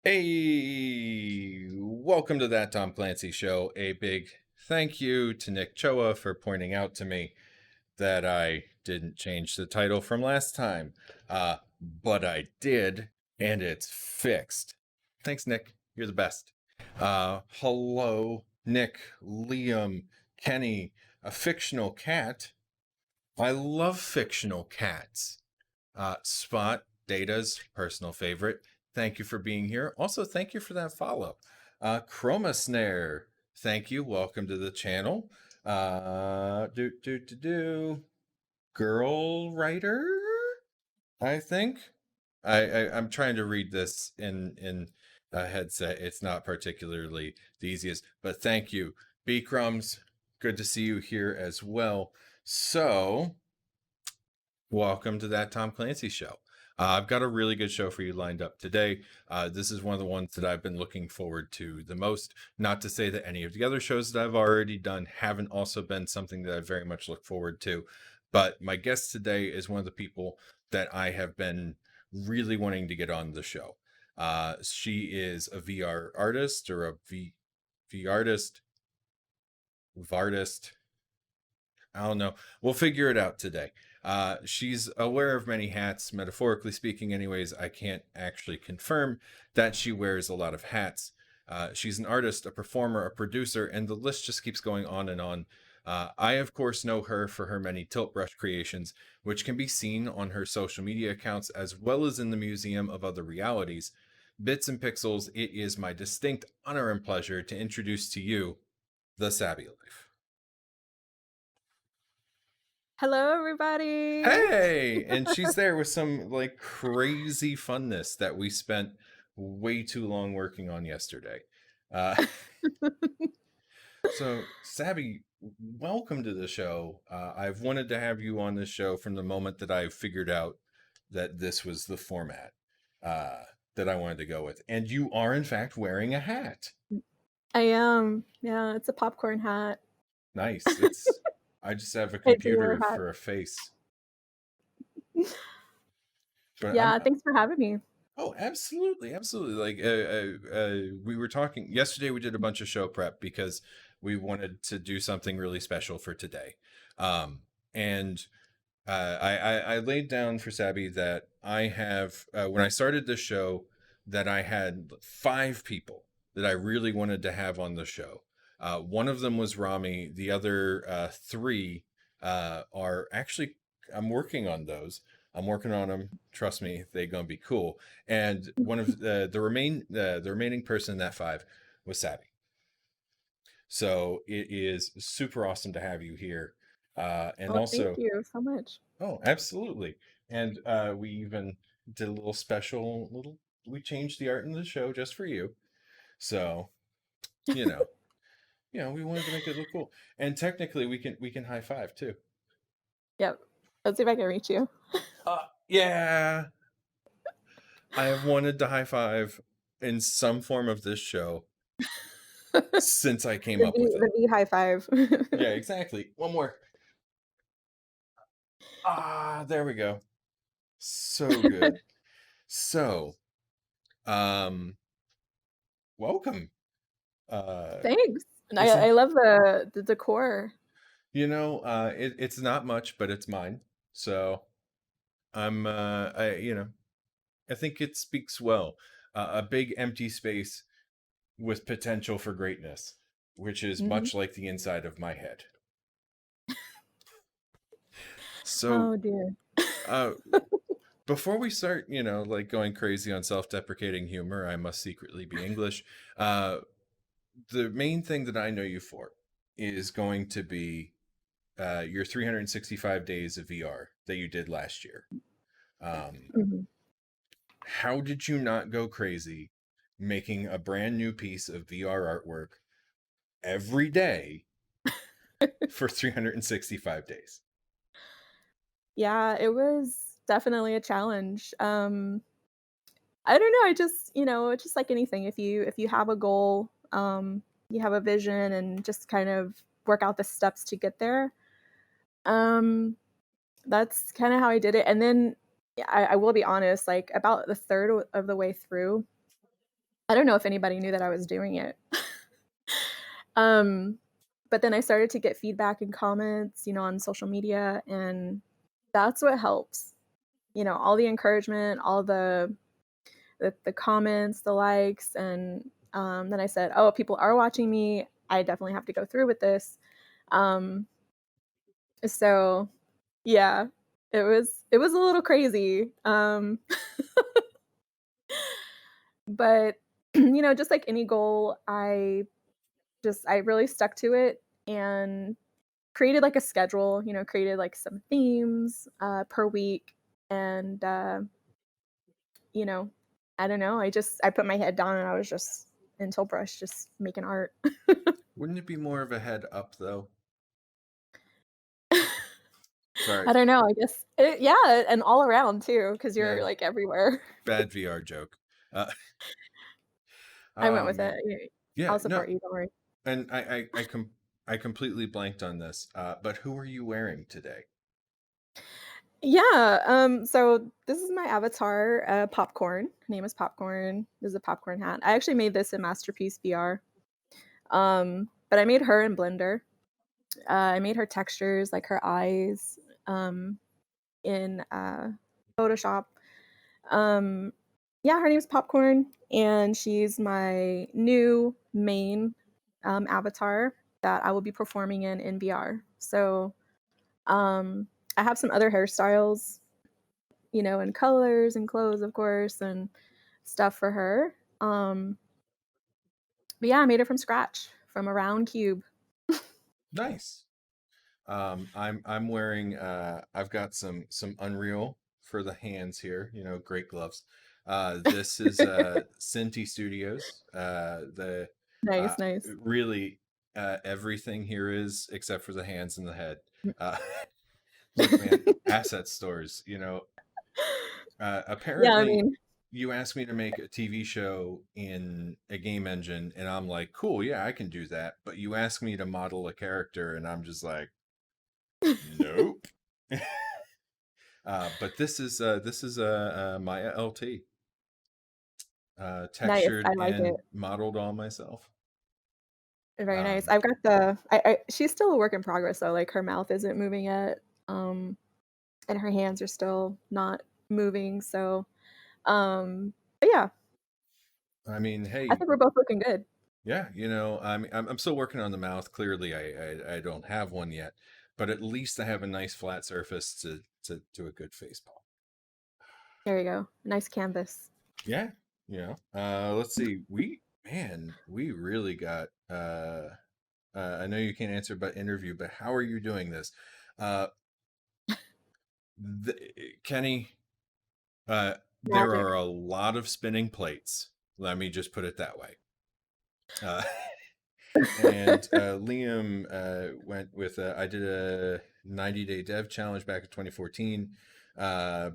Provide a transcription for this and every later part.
Hey, welcome to that Tom Clancy show. A big thank you to Nick Choa for pointing out to me that I didn't change the title from last time. But I did, and it's fixed. Thanks, Nick. You're the best. Hello, Nick, Liam, Kenny, a fictional cat. I love fictional cats. Spot, Data's personal favorite. Thank you for being here. Also, thank you for that follow. Chroma Snare, thank you. Welcome to the channel. Do. Girl writer, I think. I'm trying to read this in a headset. It's not particularly the easiest, but thank you. B Crumbs, good to see you here as well. So, welcome to that Tom Clancy show. I've got a really good show for you lined up today. This is one of the ones that I've been looking forward to the most. Not to say that any of the other shows that I've already done haven't also been something that I very much look forward to. But my guest today is one of the people that I have been really wanting to get on the show. She is a VR artist or a V artist, Vardist. I don't know. We'll figure it out today. She's aware of many hats, metaphorically speaking, anyways. I can't actually confirm that she wears a lot of hats. She's an artist, a performer, a producer, and the list just keeps going on and on. I, of course, know her for her many tilt brush creations, which can be seen on her social media accounts as well as in the Museum of Other Realities. Bits and Pixels, it is my distinct honor and pleasure to introduce to you the Sabby Life. Hello, everybody. Hey, and she's there with some like crazy funness that we spent way too long working on yesterday. Uh, so, Sabby, welcome to the show. I've wanted to have you on this show from the moment that I figured out that this was the format uh, that I wanted to go with. And you are, in fact, wearing a hat. I am. Yeah, it's a popcorn hat. Nice. It's. I just have a It's a wear computer hat. for a face, but I'm Yeah, thanks for having me. Oh, absolutely, absolutely. Like we were talking yesterday. We did a bunch of show prep because we wanted to do something really special for today. And I laid down for Sabby that I have when I started this show that I had 5 people that I really wanted to have on the show. One of them was Rami. The other 3 are actually I'm working on those. I'm working on them. Trust me, they're gonna be cool. And one of the remaining person in that 5 was Sabby. So it is super awesome to have you here. And Oh, thank also, you so much. oh, absolutely. And we even did a little special little we changed the art in the show just for you. So, you know, we wanted to make it look cool. And technically we can high five too. Yep. Let's see if I can reach you. Yeah. I have wanted to high five in some form of this show since I came The up B, with it. the B high five. Yeah, exactly. One more. There we go. So good. So, um, welcome. Uh, Thanks. And I, it's I love the decor. it's not much, but it's mine. So I think it speaks well. A big empty space with potential for greatness, which is Hmm. much like the inside of my head. So, Oh dear. uh, before we start, like going crazy on self-deprecating humor, I must secretly be English. Uh, the main thing that I know you for is going to be your 365 days of VR that you did last year. Um, Mhm. how did you not go crazy making a brand new piece of VR artwork every day for 365 days? Yeah, it was definitely a challenge. I don't know. I just, it's just like anything. If you have a goal, you have a vision, and just kind of work out the steps to get there. Um, that's kind of how I did it. And then yeah, I will be honest, like about the third of the way through, I don't know if anybody knew that I was doing it. Um, but then I started to get feedback and comments, on social media, and that's what helps. All the encouragement, all the comments, the likes, and then I said, "Oh, people are watching me. I definitely have to go through with this." Um, so yeah, it was a little crazy. But just like any goal, I really stuck to it and created like a schedule, created like some themes per week. And, you know, I don't know. I put my head down and I was just in Brush, just making art. Wouldn't it be more of a head up though? Sorry. I don't know. I guess, yeah. And all around too, because Yeah, you're like everywhere. bad VR joke. Uh, I oh went with man. it. Yeah, I'll no, support you. Don't worry. and I completely blanked on this. But who are you wearing today? Yeah. So this is my avatar, Popcorn. Her name is Popcorn. This is a popcorn hat. I actually made this in Masterpiece VR. But I made her in Blender. I made her textures, like her eyes, in Photoshop. Um, yeah, her name's Popcorn, and she's my new main avatar that I will be performing in VR. So um, I have some other hairstyles, and colors and clothes, of course, and stuff for her. But yeah, I made it from scratch, from a round cube. Nice. I'm wearing I've got some Unreal for the hands here, great gloves. This is Cinti Studios. The Nice, nice. really everything here is except for the hands and the head. Uh, look, man, asset stores, Yeah, I apparently mean, you asked me to make a TV show in a game engine, and I'm like, cool, yeah, I can do that. But you asked me to model a character, and I'm just like, nope. But this is Maya LT, nice, I textured like it. and modeled all myself. Very nice. Um, I've got the I she's still a work in progress though, like, her mouth isn't moving yet, and her hands are still not moving, so, but yeah, I mean, I hey, think we're both looking good. yeah, I'm still working on the mouth. Clearly, I don't have one yet, but at least I have a nice flat surface to do a good face palm. There you go. Nice canvas. Yeah, let's see. We really got. I know you can't answer about interview, but how are you doing this? Uh, Kenny, there Magic. are a lot of spinning plates. Let me just put it that way. Uh, and Liam went with I did a 90-day dev challenge back in 2014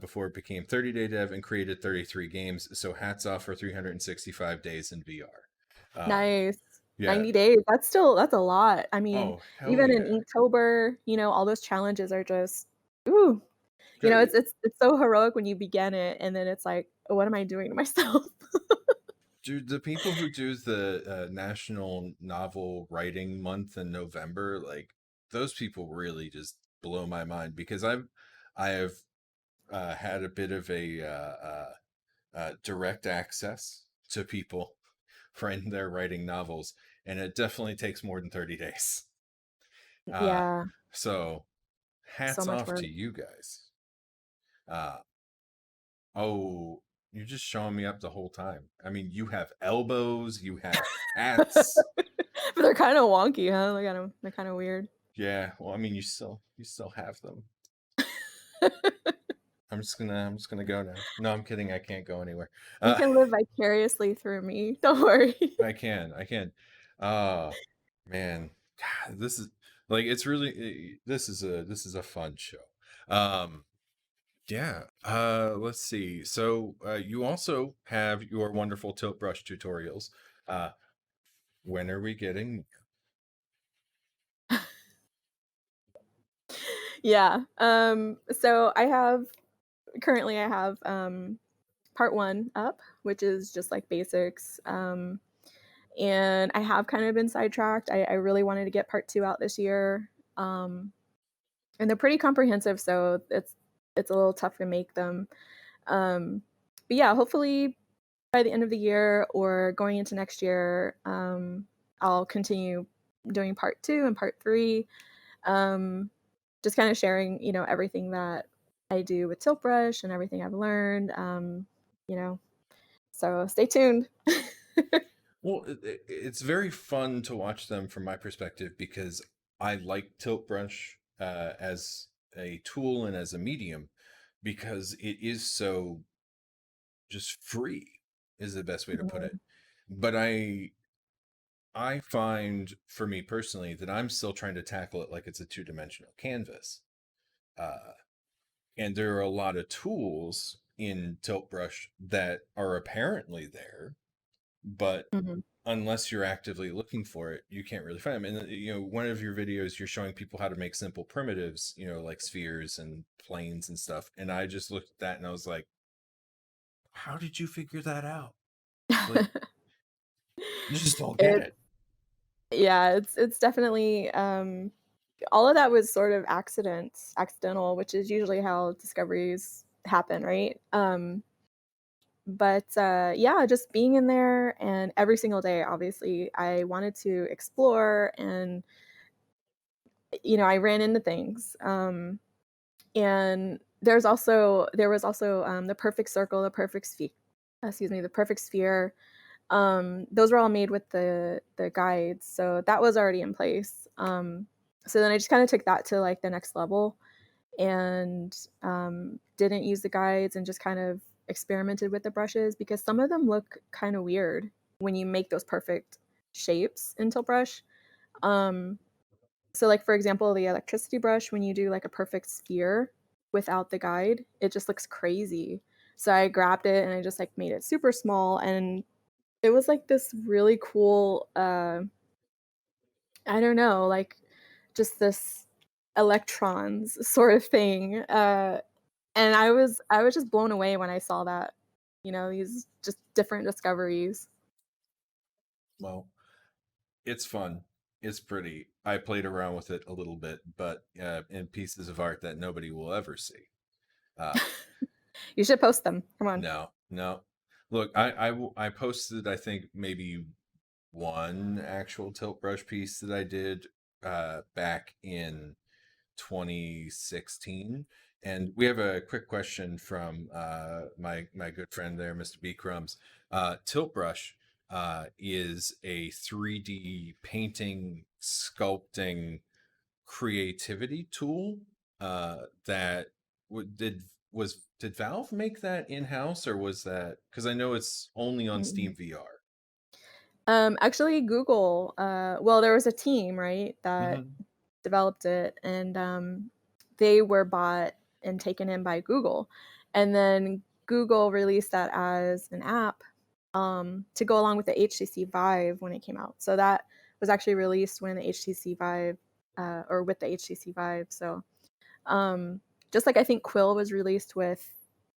before it became 30-day dev and created 33 games. So hats off for 365 days in VR. Nice. Yeah. 90 days, that's a lot. I mean, Oh, hell even in yeah. Inktober, all those challenges are just ooh, Good. it's so heroic when you begin it, and then it's like, "What am I doing to myself?" Dude, the people who do the National Novel Writing Month in November, like those people really just blow my mind because I have had a bit of a direct access to people when they're writing novels, and it definitely takes more than 30 days. Uh, Yeah, so so hats much off work. to you guys. Uh, oh, you're just showing me up the whole time. I mean, you have elbows, you have hats. But they're kinda wonky, huh? They're kinda weird. Yeah, well, I mean, you still have them. I'm just gonna go now. No, I'm kidding. I can't go anywhere. You Uh, can live vicariously through me, don't worry. I can. Uh, man, God, this is like it's really this is a fun show. Um, yeah. Let's see. So, you also have your wonderful tilt brush tutorials. Uh, when are we getting? Yeah, so currently I have, part 1 up, which is just, like, basics, and I have kind of been sidetracked. I really wanted to get part 2 out this year, and they're pretty comprehensive, so it's a little tough to make them, um, but yeah, hopefully by the end of the year or going into next year, I'll continue doing part 2 and part 3, um, just kinda sharing, everything that I do with tilt brush and everything I've learned, you know, so stay tuned. Well, it's very fun to watch them from my perspective because I like tilt brush as a tool and as a medium because it is so just free is the best way to put it. Mhm, But I find for me personally that I'm still trying to tackle it like it's a two-dimensional canvas. Uh, and there are a lot of tools in tilt brush that are apparently there, but mhm. unless you're actively looking for it, you can't really find them. And one of your videos, you're showing people how to make simple primitives, like spheres and planes and stuff. And I just looked at that and I was like, how did you figure that out? Like, I just don't get It it. Yeah, it's definitely, all of that was sort of accidental, which is usually how discoveries happen, right? But, yeah, just being in there and every single day, obviously, I wanted to explore and, I ran into things, and there was also, the perfect circle, the perfect sphere, those were all made with the guides, so that was already in place, so then I just kinda took that to, like, the next level and, didn't use the guides and just kind of experimented with the brushes because some of them look kinda weird when you make those perfect shapes in Tilt Brush, um, so, like, for example, the electricity brush, when you do, like, a perfect sphere without the guide, it just looks crazy, so I grabbed it and I just, like, made it super small, and it was, like, this really cool, I don't know, like, just this electrons sort of thing, and I was just blown away when I saw that, these just different discoveries. Well, it's fun. It's pretty. I played around with it a little bit, but in pieces of art that nobody will ever see. Uh, You should post them, come on. no, no. Look, I posted I think maybe one actual tilt brush piece that I did back in 2016. And we have a quick question from my good friend there, Mr. B Crumbs. Tilt brush is a 3D painting, sculpting creativity tool that did Valve make that in house or was that because I know it's only on Mm-mm. Steam VR. Actually, Google, well, there was a team, right, that Hmm. developed it, and, they were bought and taken in by Google, and then Google released that as an app, to go along with the HTC Vive when it came out. So that was actually released when the HTC Vive, or with the HTC Vive, so, um, just like I think Quill was released with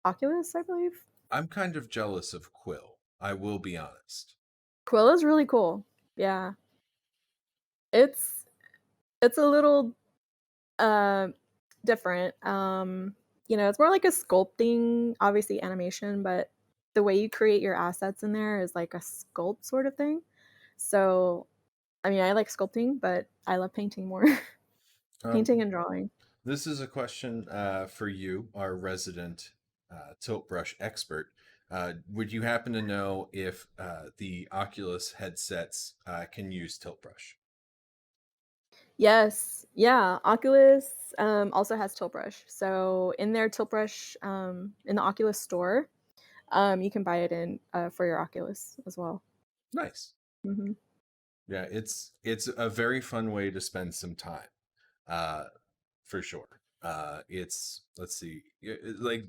Oculus, I believe? I'm kind of jealous of Quill. I will be honest. Quill is really cool. Yeah. It's it's a little Uh, different. It's more like a sculpting, obviously animation, but the way you create your assets in there is like a sculpt sort of thing. So, I mean, I like sculpting, but I love painting more. Painting Um, and drawing. this is a question for you, our resident tilt brush expert. Would you happen to know if the Oculus headsets can use tilt brush? Yes. Yeah. Oculus also has Tilt Brush. So in their Tilt Brush, in the Oculus store, you can buy it in for your Oculus as well. Nice. Hmm. Yeah, it's a very fun way to spend some time, uh, for sure. It's let's see, like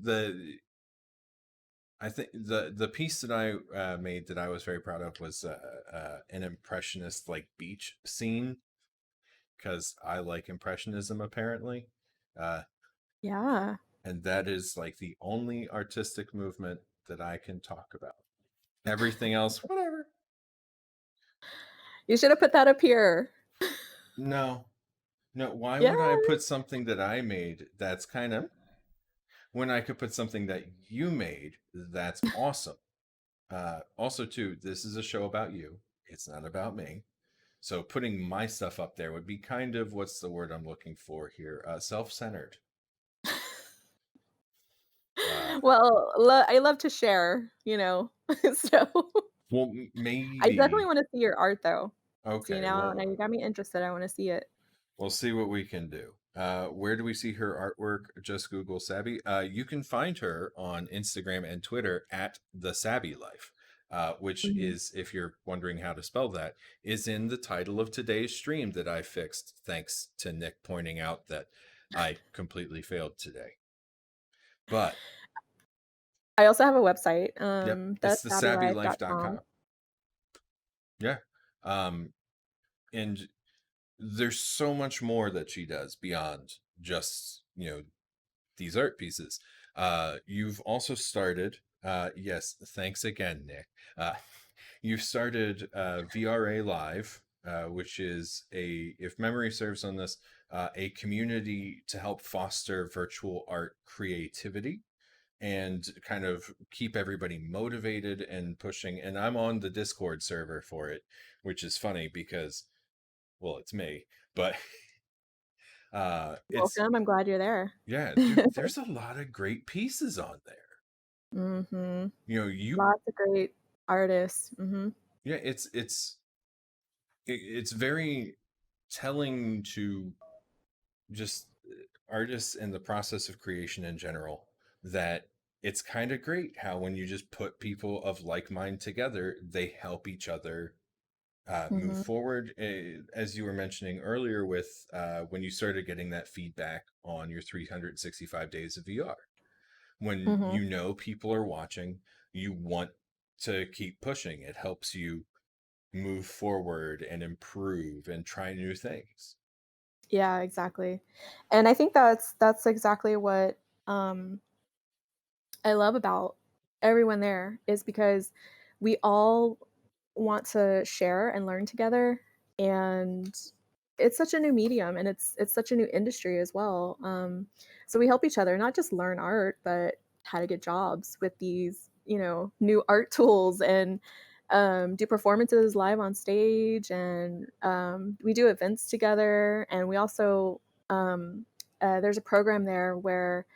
I think the piece that I made that I was very proud of was an impressionist like beach scene because I like impressionism apparently, uh, Yeah. and that is like the only artistic movement. that I can talk about. Everything else, whatever. You should have put that up here. No, no. Why Yeah. would I put something that I made that's kind of when I could put something that you made that's awesome? Also, too, this is a show about you. It's not about me. So putting my stuff up there would be kind of what's the word I'm looking for here? Self-centered. Uh, Well, I love to share, so well, I definitely maybe. wanna see your art, though. See, Okay. now Well, you got me interested, I wanna see it. we'll see what we can do. Where do we see her artwork? Just Google Sabby. You can find her on Instagram and Twitter at the Sabby Life, which Mhm. is, if you're wondering how to spell that, is in the title of today's stream that I fixed, thanks to Nick pointing out that I completely failed today. But I also have a website, yep, it's the thesabbylife.com. sabbylife.com. Yeah. Um, and there's so much more that she does beyond just, these art pieces. You've also started, yes, thanks again, Nick. You've started VRA Live, which is if memory serves on this, a community to help foster virtual art creativity and kind of keep everybody motivated and pushing. And I'm on the Discord server for it, which is funny because, well, it's me, but it's Welcome, I'm glad you're there. yeah, dude, there's a lot of great pieces on there. Mhm. You know, you Lots of great artists. Mhm. yeah, it's very telling to just artists and the process of creation in general that it's kind of great how when you just put people of like mind together, they help each other move Mhm. forward. As you were mentioning earlier, with when you started getting that feedback on your 365 days of VR, when Mhm. you know people are watching, you want to keep pushing. It helps you move forward and improve and try new things. Yeah, exactly. And I think that's exactly what, um I love about everyone there is because we all want to share and learn together, and it's such a new medium, and it's such a new industry as well. So we help each other not just learn art, but how to get jobs with these, new art tools, and do performances live on stage, and we do events together, and we also there's a program there where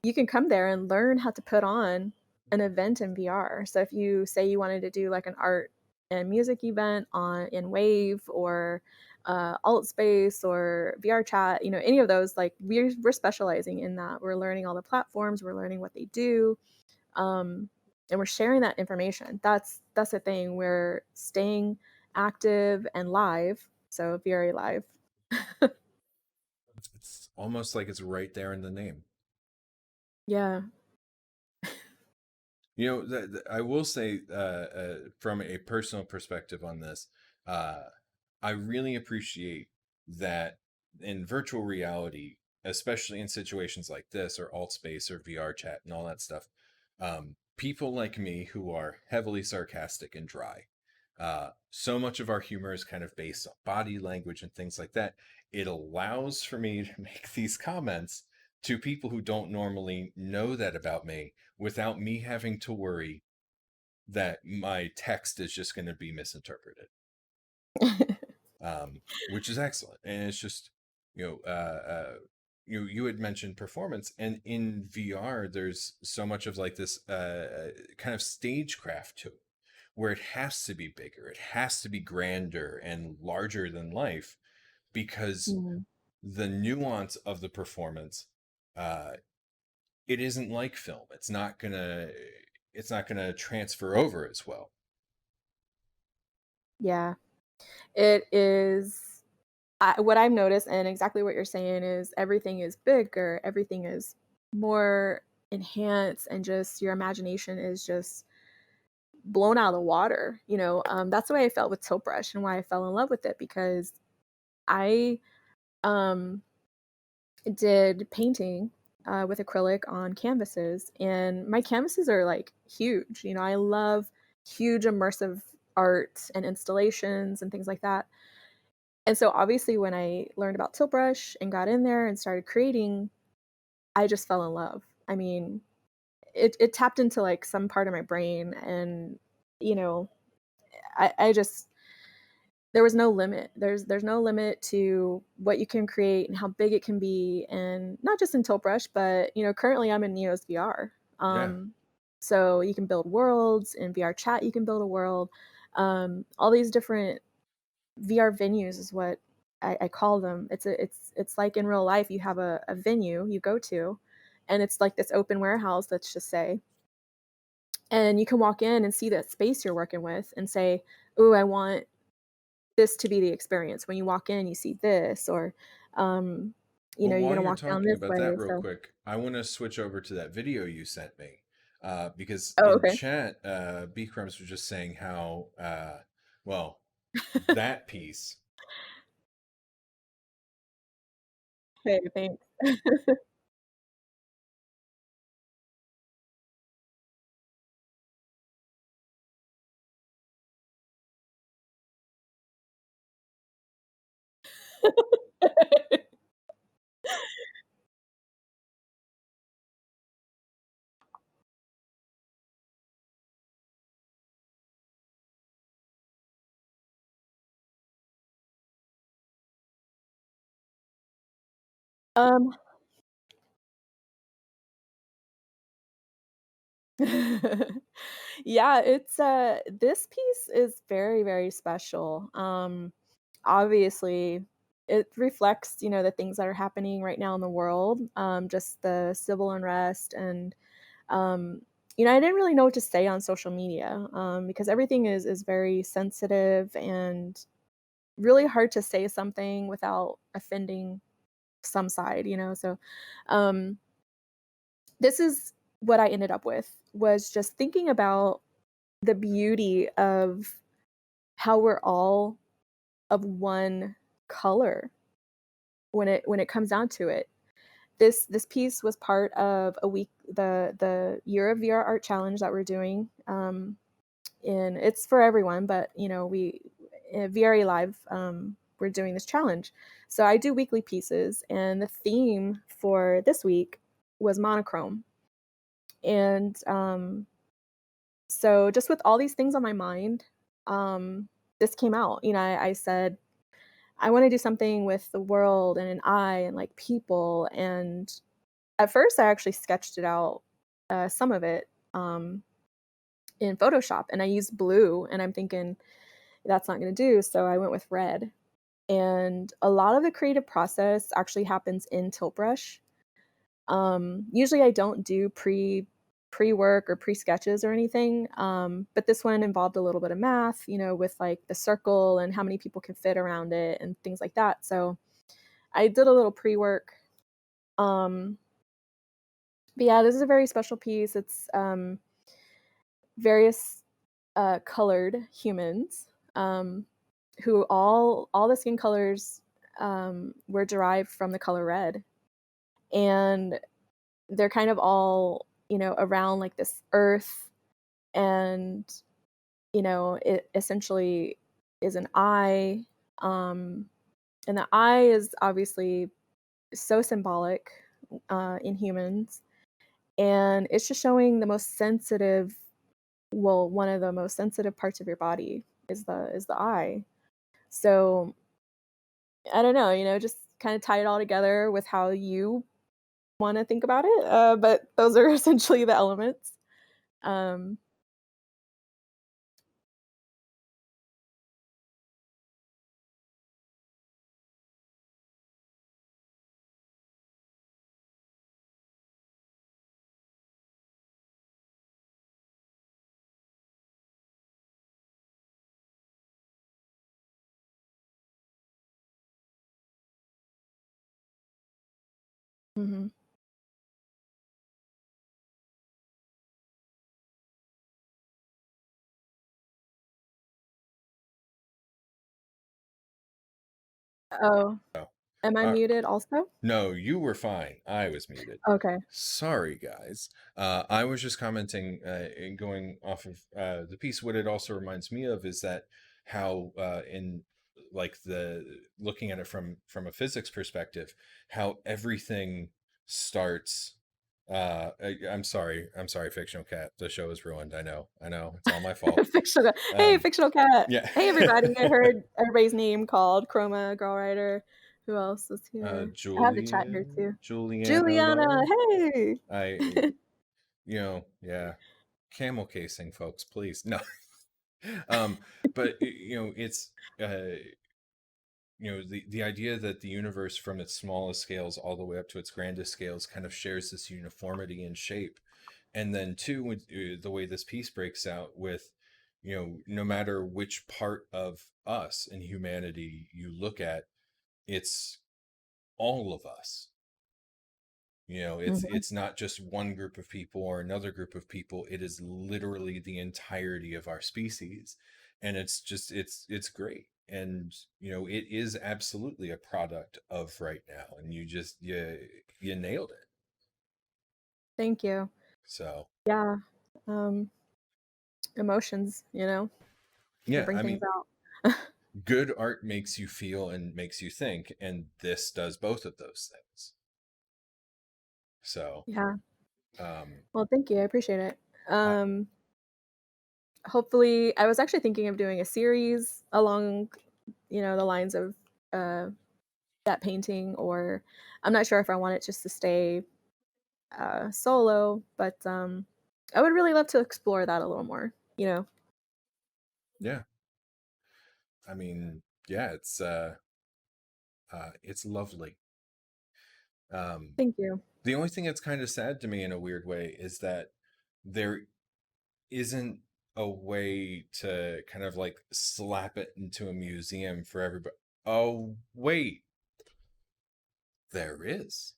you can come there and learn how to put on an event in VR. So if you say you wanted to do like an art and music event on in Wave or Alt Space or VR Chat, any of those, like we're specializing in that. We're learning all the platforms, we're learning what they do, um, and we're sharing that information. That's the thing. We're staying active and live, so very live. It's almost like it's right there in the name. Yeah. I will say, from a personal perspective on this, uh, I really appreciate that in virtual reality, especially in situations like this or alt space or VR chat and all that stuff, people like me who are heavily sarcastic and dry. So much of our humor is kind of based on body language and things like that. It allows for me to make these comments to people who don't normally know that about me without me having to worry that my text is just going to be misinterpreted, which is excellent. And it's just, you know, you had mentioned performance, and in VR, there's so much of like this kind of stagecraft to it, where it has to be bigger, it has to be grander and larger than life, because Mm. the nuance of the performance, uh, it isn't like film. It's not gonna transfer over as well. Yeah. It is what I've noticed, and exactly what you're saying, is everything is bigger, everything is more enhanced, and just your imagination is just blown out of the water, that's the way I felt with Tilt Brush and why I fell in love with it, because I, um, did painting with acrylic on canvases, and my canvases are like huge. I love huge immersive art and installations and things like that. And so obviously when I learned about tilt brush and got in there and started creating, I just fell in love. I mean, it tapped into like some part of my brain, and you know, I just there was no limit. There's no limit to what you can create and how big it can be, and not just in tilt brush, but currently I'm in Neo's VR. Yeah. So you can build worlds in VR chat. You can build a world. All these different VR venues is what I call them. It's like in real life, you have a venue you go to, and it's like this open warehouse, let's just say, and you can walk in and see that space you're working with and say, "Ooh, I want this to be the experience." When you walk in, you see this, or um, Well, you're while gonna you're walk down talking this about that way. real So, quick, I want to switch over to that video you sent me. Because oh, in okay. chat, B Crumbs was just saying how, well, that piece. Hey, thanks. um, yeah, it's this piece is very, very special. Obviously it reflects, the things that are happening right now in the world, just the civil unrest, and I didn't really know what to say on social media, because everything is very sensitive and really hard to say something without offending some side, so um this is what I ended up with, was just thinking about the beauty of how we're all of one color when it comes down to it. This piece was part of a week the Year of VR Art Challenge that we're doing, and it's for everyone, but, we VRA Live, we're doing this challenge. So I do weekly pieces, and the theme for this week was monochrome, and, so just with all these things on my mind, this came out. I said, "I wanna do something with the world and an eye and, like, people," and at first, I actually sketched it out, some of it, in Photoshop, and I used blue, and I'm thinking, "That's not gonna do," so I went with red, and a lot of the creative process actually happens in Tilt Brush. Usually I don't do pre-work or pre-sketches or anything, but this one involved a little bit of math, with, like, the circle and how many people can fit around it and things like that, so I did a little pre-work, um, but yeah, this is a very special piece. It's, various, colored humans, who all the skin colors, were derived from the color red, and they're kind of all, around, like, this earth, and, it essentially is an eye, um, and the eye is obviously so symbolic, in humans, and it's just showing the most sensitive, well, one of the most sensitive parts of your body is the eye. So, I don't know, just kinda tie it all together with how you wanna think about it, but those are essentially the elements. Um, mhm. Oh. Am I Uh, muted also? no, you were fine. I was muted. Okay. Sorry, guys. I was just commenting and going off of the piece. What it also reminds me of is that how in like the looking at it from a physics perspective, how everything starts. I'm sorry, fictional cat. The show is ruined. I know. It's all my fault. Fictional Hey, Um, fictional cat. yeah. Hey, everybody. I heard everybody's name called Chroma, Girl Writer. Who else is here? I have the chat here too. Juliana Juliana, Love. hey! I, yeah, camel casing, folks, please. No. um, but it's uh, the idea that the universe, from its smallest scales all the way up to its grandest scales, kind of shares this uniformity in shape. And then two, with the way this piece breaks out with, no matter which part of us and humanity you look at, it's all of us. Mhm. It's not just one group of people or another group of people. It is literally the entirety of our species, and it's great. And it is absolutely a product of right now, and you nailed it. Thank you. So Yeah. Um, emotions, they yeah, bring I things mean, out. good art makes you feel and makes you think, and this does both of those things. So Yeah. um Well, thank you. I appreciate it. I, Um, hopefully I was actually thinking of doing a series along, the lines of uh that painting, or I'm not sure if I want it just to stay solo, but I would really love to explore that a little more. yeah, I mean, yeah, it's lovely. um Thank you. The only thing that's kind of sad to me in a weird way is that there isn't a way to kind of like slap it into a museum for everybody. Oh, wait, there is.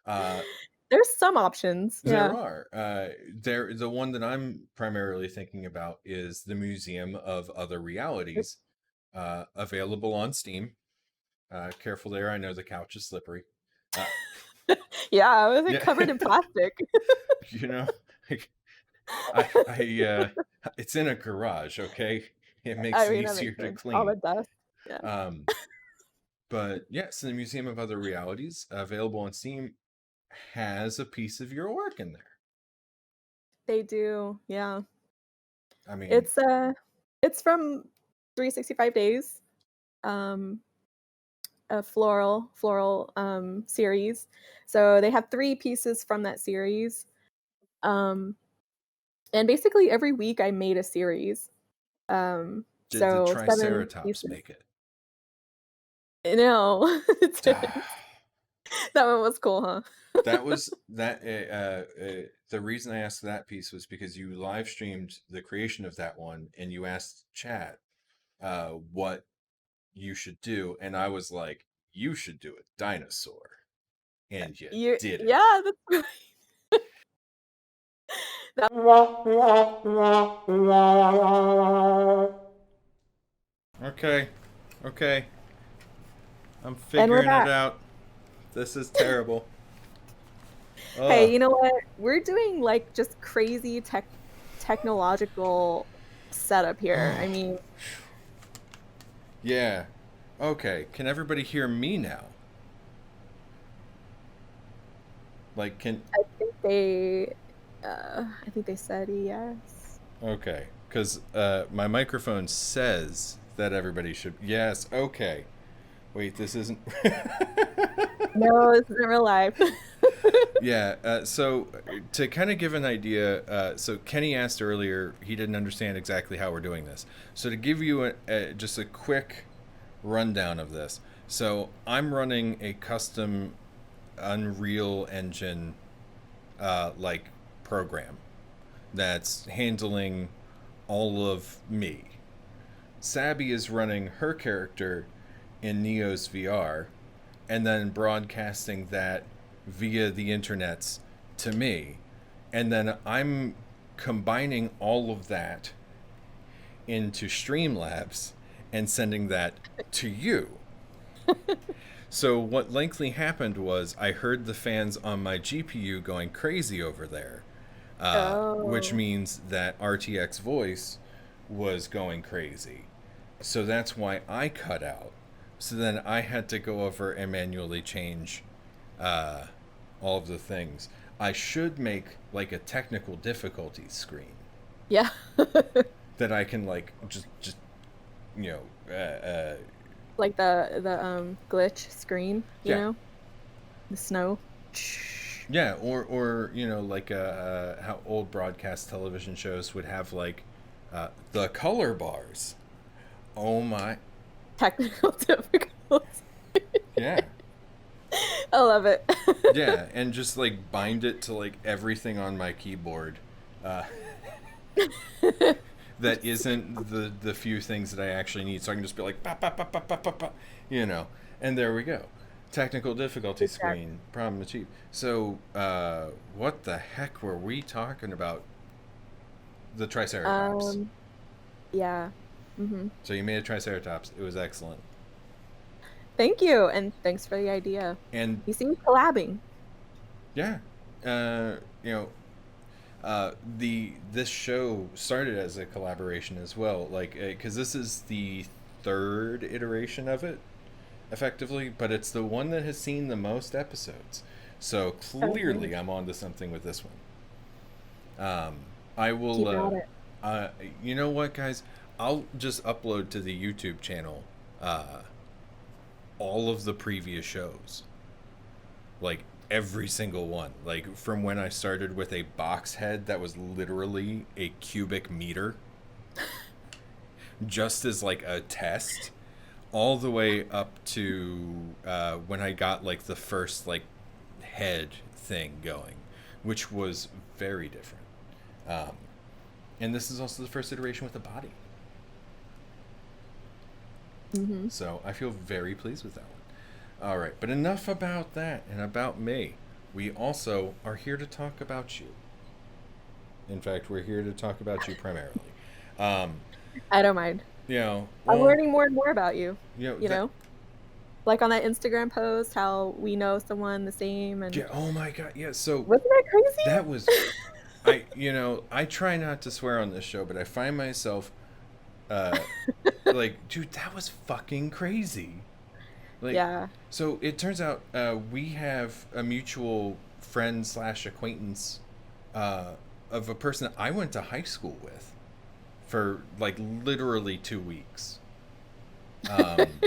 Uh, There's some options. there Yeah. are. The one that I'm primarily thinking about is the Museum of Other Realities, available on Steam. Careful there. I know the couch is slippery. Uh, Yeah, I was like yeah, covered in plastic. you know, like, it's in a garage, okay? It makes I it mean, that easier makes to sense. All clean. the dust. Yeah. Um, but yes, the Museum of Other Realities, available on Steam, has a piece of your work in there. They do. Yeah. I mean, It's it's from 365 days. Um a floral series. So they have 3 pieces from that series. Um and basically every week I made a series. did the So 7 Triceratops pieces. make it? No, it didn't. That one was cool, huh? That was that. The reason I asked that piece was because you live streamed the creation of that one, and you asked chat what you should do, and I was like, you should do a dinosaur, and you You did it. Yeah, that's right. That Okay, okay, I'm and we're figuring it back. out. This is terrible. Hey, Ugh. you know what? We're doing, like, just crazy technological setup here. I mean, Yeah. Okay. Can everybody hear me now? Like, can I think they said yes. okay? Because my microphone says that everybody should. Yes. Okay. Wait, this isn't. No, this isn't real life. Yeah. So to kind of give an idea, so Kenny asked earlier, he didn't understand exactly how we're doing this. So to give you just a quick rundown of this, so I'm running a custom Unreal Engine like program that's handling all of me. Sabby is running her character in Neo's VR and then broadcasting that via the internets to me. And then I'm combining all of that into Streamlabs and sending that to you. So what likely happened was I heard the fans on my GPU going crazy over there, which Oh, means that RTX voice was going crazy. So that's why I cut out. So then I had to go over and manually change uh, all of the things. I should make like a technical difficulty screen yeah. that I can like just you know Like the glitch screen, yeah. the snow. Yeah, or you know, like how old broadcast television shows would have like the color bars. Oh my, Technical difficulty. yeah, I love it. yeah, and just like bind it to like everything on my keyboard. Uh, that isn't the few things that I actually need, so I can just be like, bah, bah, bah, bah, bah, bah, bah, you know, and there we go. Technical difficulty Exactly. screen, problem achieved. So, what the heck were we talking about? The Triceratops. Um, yeah. Hmm. So you made a Triceratops. It was excellent. Thank you, and thanks for the idea. And You seem collabing. yeah, you know, the this show started as a collaboration as well. Like, because this is the third iteration of it, effectively, but it's the one that has seen the most episodes. So Oh, nice. clearly, I'm onto something with this one. I will. Keep at it. Uh, you know what, guys? I'll just upload to the YouTube channel uh, all of the previous shows, like every single one, like from when I started with a box head that was literally a cubic meter, just as like a test, all the way up to when I got like the first like head thing going, which was very different. Um, and this is also the first iteration with a body. Hmm. So I feel very pleased with that one. All right, but enough about that and about me. We also are here to talk about you. In fact, we're here to talk about you primarily. Um, I don't mind. you know, I'm well, learning more and more about you, you know you that. know? Like on that Instagram post, how we know someone the same and Yeah. Oh my God. Yeah. So wasn't that that was. crazy? I try not to swear on this show, but I find myself, uh, like, dude, that was fucking crazy. Like, Yeah. so it turns out we have a mutual friend slash acquaintance uh, of a person that I went to high school with for like literally 2 weeks. Um,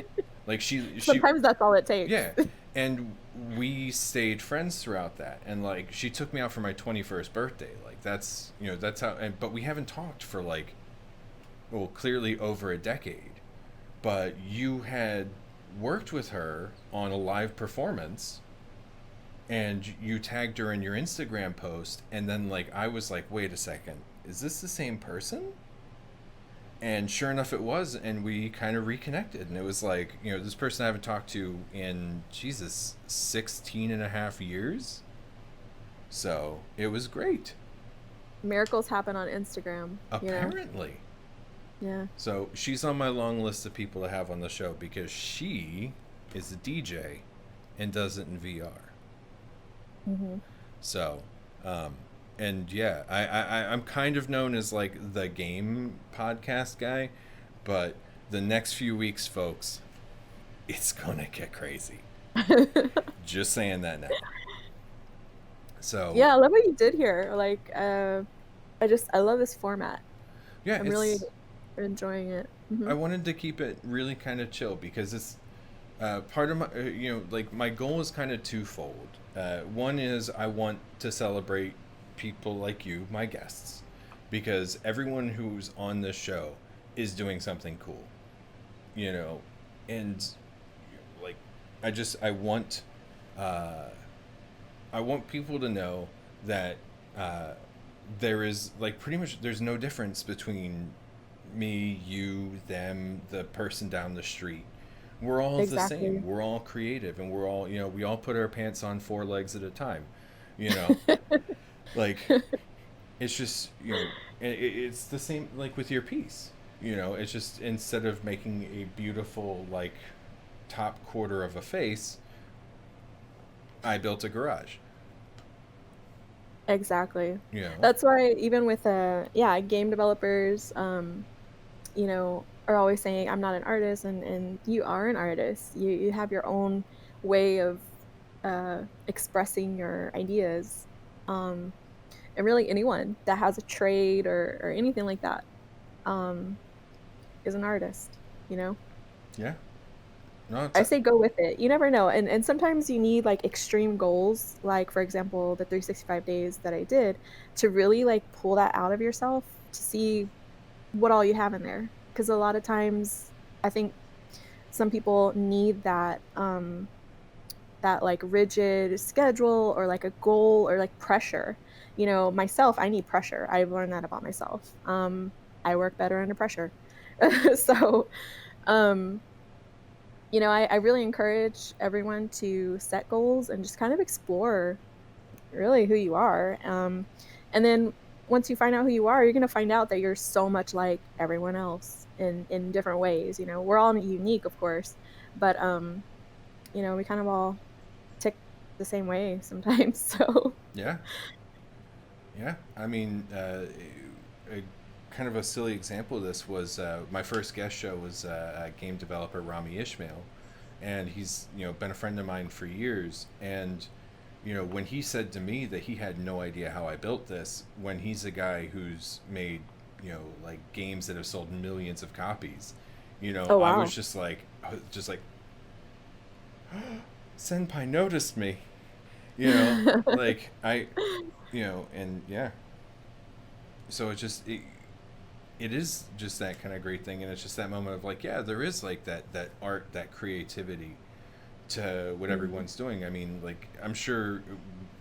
like she, Sometimes that's all it takes. yeah, and we stayed friends throughout that, and like she took me out for my 21st birthday. Like that's that's how. And but we haven't talked for like well clearly over a decade. But you had worked with her on a live performance and you tagged her in your Instagram post, and then like I was like, wait a second, is this the same person? And sure enough it was, and we kind of reconnected, and it was like, this person I haven't talked to in Jesus 16 and a half years. So it was great. Miracles happen on Instagram. Apparently. Yeah. So she's on my long list of people to have on the show because she is a DJ and does it in VR. Hmm. So, um, and yeah, I'm kind of known as like the game podcast guy, but the next few weeks, folks, it's gonna get crazy. Just saying that now. So, Yeah, I love what you did here. Like, I love this format. yeah, I'm really it's. enjoying it. I wanted to keep it really kind of chill because it's part of my, like my goal is kind of twofold. One is I want to celebrate people like you, my guests, because everyone who's on this show is doing something cool, you know, and like I want uh, I want people to know that uh, there is like pretty much there's no difference between me, you, them, the person down the street. We're all the same. Exactly. We're all creative, and we're all we all put our pants on four legs at a time. You know, like it's just it's the same like with your piece. It's just instead of making a beautiful like top quarter of a face, I built a garage. Exactly. You know, That's why even with, yeah, game developers, are always saying, "I'm not an artist," and you are an artist. You have your own way of, expressing your ideas, um, and really anyone that has a trade or anything like that, um, is an artist, you know? yeah. No, it's I say go with it. You never know, and sometimes you need, like, extreme goals, like, for example, the 365 days that I did, to really, like, pull that out of yourself to see what all you have in there. Because a lot of times, I think some people need that, like, rigid schedule or, like, a goal or, like, pressure. Myself, I need pressure. I've learned that about myself. I work better under pressure. So, um I really encourage everyone to set goals and just kind of explore really who you are. And then once you find out who you are, you're going to find out that you're so much like everyone else in different ways. We're all unique, of course, but we kind of all tick the same way sometimes. So, yeah, yeah. I mean, a kind of a silly example of this was my first guest show was game developer Rami Ishmael, and he's been a friend of mine for years. And when he said to me that he had no idea how I built this, when he's a guy who's made like games that have sold millions of copies, oh I was wow. just like Senpai noticed me, like and yeah. So it is just that kind of great thing, and it's just that moment of like, yeah, there is like that art, that creativity to what Mhm. everyone's doing. I mean, like, I'm sure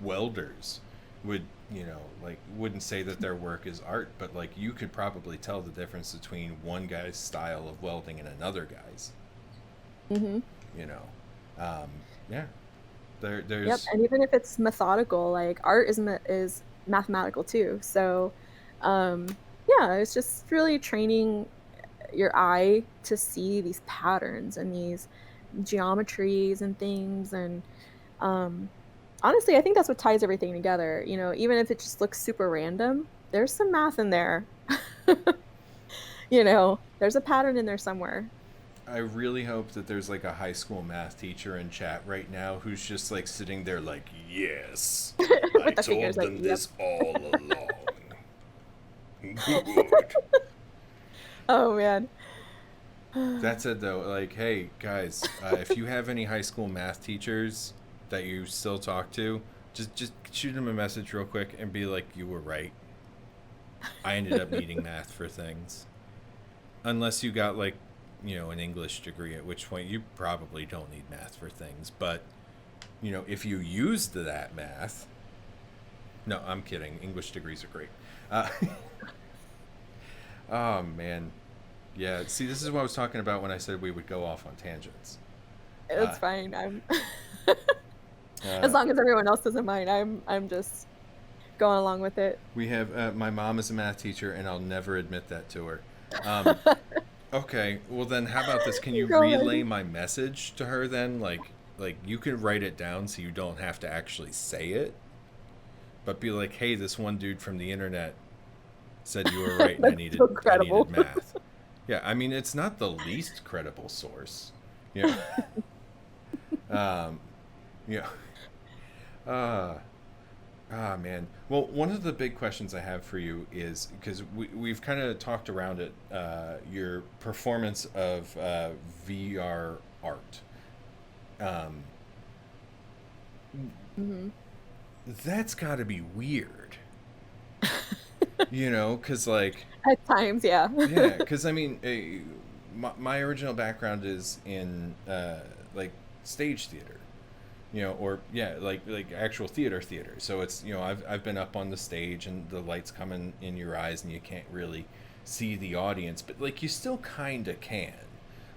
welders would, like, wouldn't say that their work is art, but like you could probably tell the difference between one guy's style of welding and another guy's. Mhm. You know, um, yeah. Yep, There's and even if it's methodical, like, art is mathematical too, so, yeah, it's just really training your eye to see these patterns and these geometries and things, and, um, honestly, I think that's what ties everything together, even if it just looks super random, there's some math in there. There's a pattern in there somewhere. I really hope that there's like a high school math teacher in chat right now who's just like sitting there like, yes, I With the fingers told like, them "Yep." this all along. Good. Oh, man. That said, though, like, hey guys, if you have any high school math teachers that you still talk to, just shoot them a message real quick and be like, you were right. I ended up needing math for things, unless you got like, an English degree, at which point you probably don't need math for things. But if you used that math, no, I'm kidding. English degrees are great. Uh, oh man, yeah. See, this is what I was talking about when I said we would go off on tangents. Uh, It's fine, as uh, long as everyone else doesn't mind, I'm just going along with it. We have my mom is a math teacher, and I'll never admit that to her. Um, okay, well then, how about this? Can you Go relay ahead. my message to her then? Like you can write it down so you don't have to actually say it, but be like, hey, this one dude from the internet said you were right, and I That's needed so I needed credible. math. Yeah, I mean it's not the least credible source. Yeah, um, yeah. Uh, Ah, man. Well, one of the big questions I have for you is because we've kind of talked around it, your performance of VR art. Um, Mhm. that's got to be weird, because, like, At times, yeah. yeah, because I mean, my original background is in, like, stage theater. Or yeah, like actual theater. So it's I've been up on the stage and the lights coming in your eyes and you can't really see the audience, but like you still kind of can,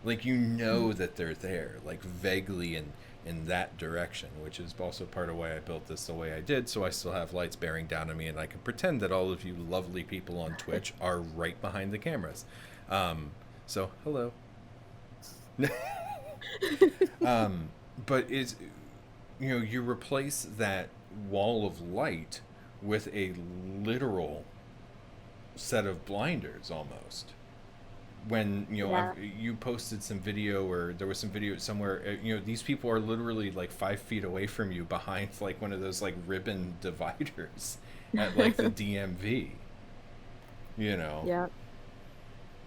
like Mhm. that they're there, like vaguely in that direction, which is also part of why I built this the way I did, so I still have lights bearing down on me and I can pretend that all of you lovely people on Twitch are right behind the cameras. So hello. um, but it's, you replace that wall of light with a literal set of blinders almost. When Yeah. you posted some video, or there was some video somewhere, these people are literally like 5 feet away from you behind like one of those like ribbon dividers at like the DMV. You know, Yeah.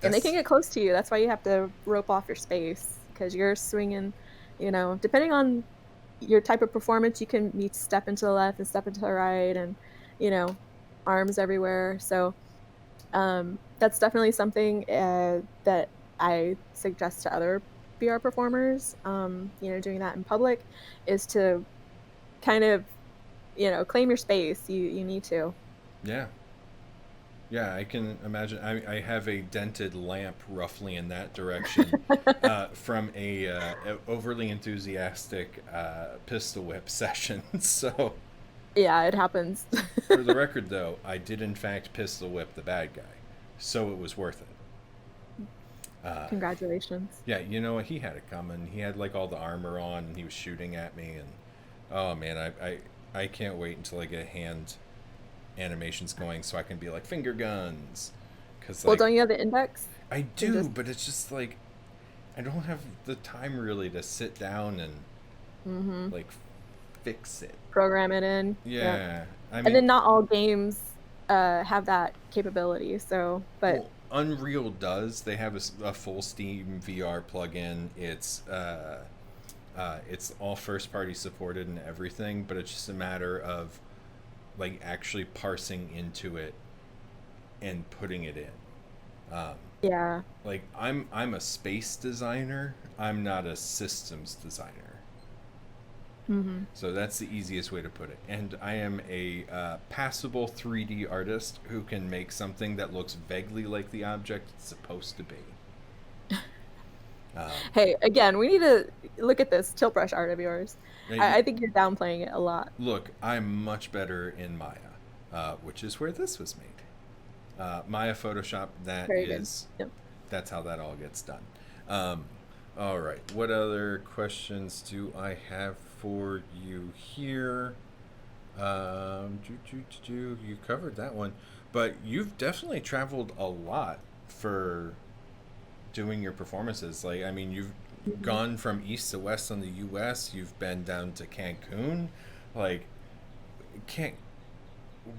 And they can that's get close to you. That's why you have to rope off your space because you're swinging, depending on your type of performance, you can be step into the left and step into the right and, you know, arms everywhere. So, that's definitely something that I suggest to other VR performers, doing that in public is to kind of, claim your space. You need to. yeah. Yeah, I can imagine. I have a dented lamp roughly in that direction from a overly enthusiastic pistol whip session. So, Yeah, it happens. for the record, though, I did in fact pistol whip the bad guy, so it was worth it. Congratulations. Yeah, he had it coming. He had like all the armor on, and he was shooting at me, and oh man, I can't wait until I get hand animations going so I can be like finger guns, because Well, like don't you have the index? I And do, just but it's just like I don't have the time really to sit down and mhm, like fix it. program it in. Yep. Yeah, I And mean, then not all games have that capability. So, but well, Unreal does. They have a full Steam VR plugin. It's all first party supported and everything, but it's just a matter of like actually parsing into it and putting it in. yeah. Like I'm a space designer. I'm not a systems designer. Hmm. So that's the easiest way to put it. And I am a passable 3D artist who can make something that looks vaguely like the object it's supposed to be. Um, Hey, again, we need to look at this tilt brush art of yours. y- I think you're downplaying it a lot. Look, I'm much better in Maya, which is where this was made. Maya Photoshop, Very good. Yep. that's how that all gets done. Um, all right, what other questions do I have for you here? You covered that one, but you've definitely traveled a lot for doing your performances. Like, I mean, you've Mhm. gone from east to west on the U.S. You've been down to Cancun. Like, can't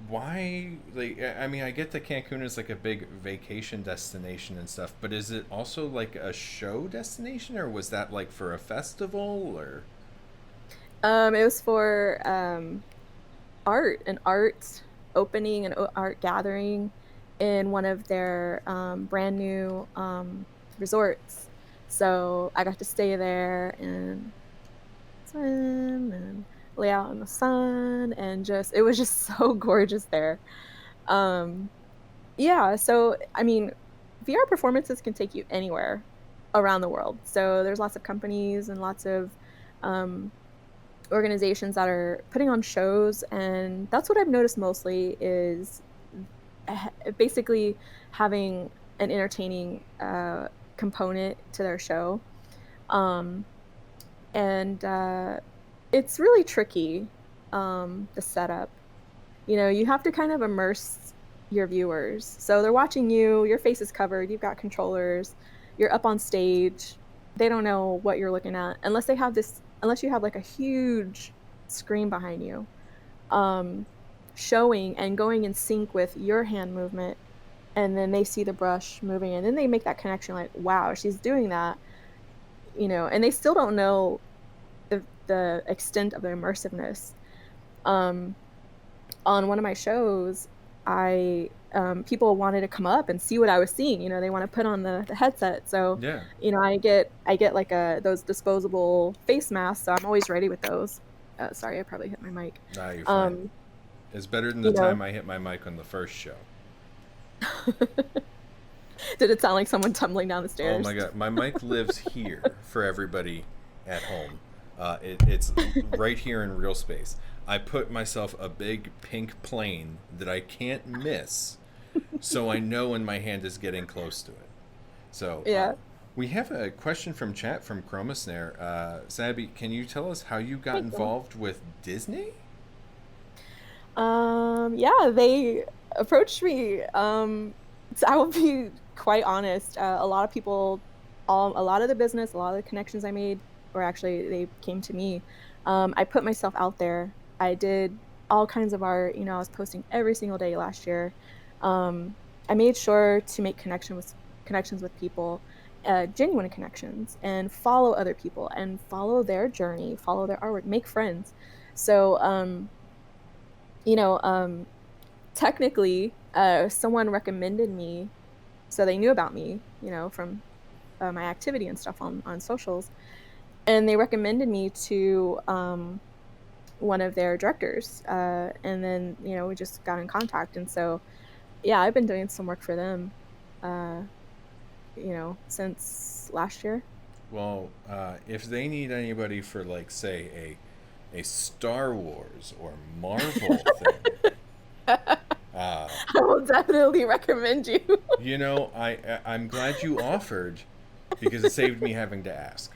why like I mean I get that Cancun is like a big vacation destination and stuff, but is it also like a show destination, or was that like for a festival or It was for an art opening, an art gathering in one of their brand new resorts. So I got to stay there and swim and lay out in the sun and just it was just so gorgeous there. Um, yeah, so I mean, VR performances can take you anywhere around the world. So there's lots of companies and lots of um, organizations that are putting on shows, and that's what I've noticed mostly is basically having an entertaining component to their show. Um, and it's really tricky, the setup. You have to kind of immerse your viewers. So they're watching you, your face is covered, you've got controllers, you're up on stage. They don't know what you're looking at unless you have like a huge screen behind you, um, showing and going in sync with your hand movement. And then they see the brush moving and then they make that connection like, wow, she's doing that, and they still don't know the extent of the immersiveness. Um, on one of my shows, I people wanted to come up and see what I was seeing. They want to put on the headset. So, yeah. I get like those disposable face masks. So I'm always ready with those. Sorry, I probably hit my mic. Nah, you're fine. Um, It's better than the you know, time I hit my mic on the first show. did it sound like someone tumbling down the Oh my stairs? god, my mic lives here for everybody at home. It's right here in real space. I put myself a big pink plane that I can't miss, so I know when my hand is getting close to it. So Yeah. We have a question from chat from Chroma Snare. Sabby, can you tell us how you got Thank you. involved with Disney? Yeah, they approached me. So I will be quite honest. A lot of people, a lot of the business, a lot of the connections I made, or actually they came to me. I put myself out there. I did all kinds of art. I was posting every single day last year. Um, I made sure to make connections with people, genuine connections, and follow other people and follow their journey, follow their artwork, make friends. So, you know, um, technically, someone recommended me, so they knew about me, from my activity and stuff on socials, and they recommended me to one of their directors, and then we just got in contact, and so yeah, I've been doing some work for them, uh, since last year. Well, if they need anybody for, like, say, a Star Wars or Marvel thing, uh, I will definitely recommend you. I'm glad you offered because it saved me having to ask.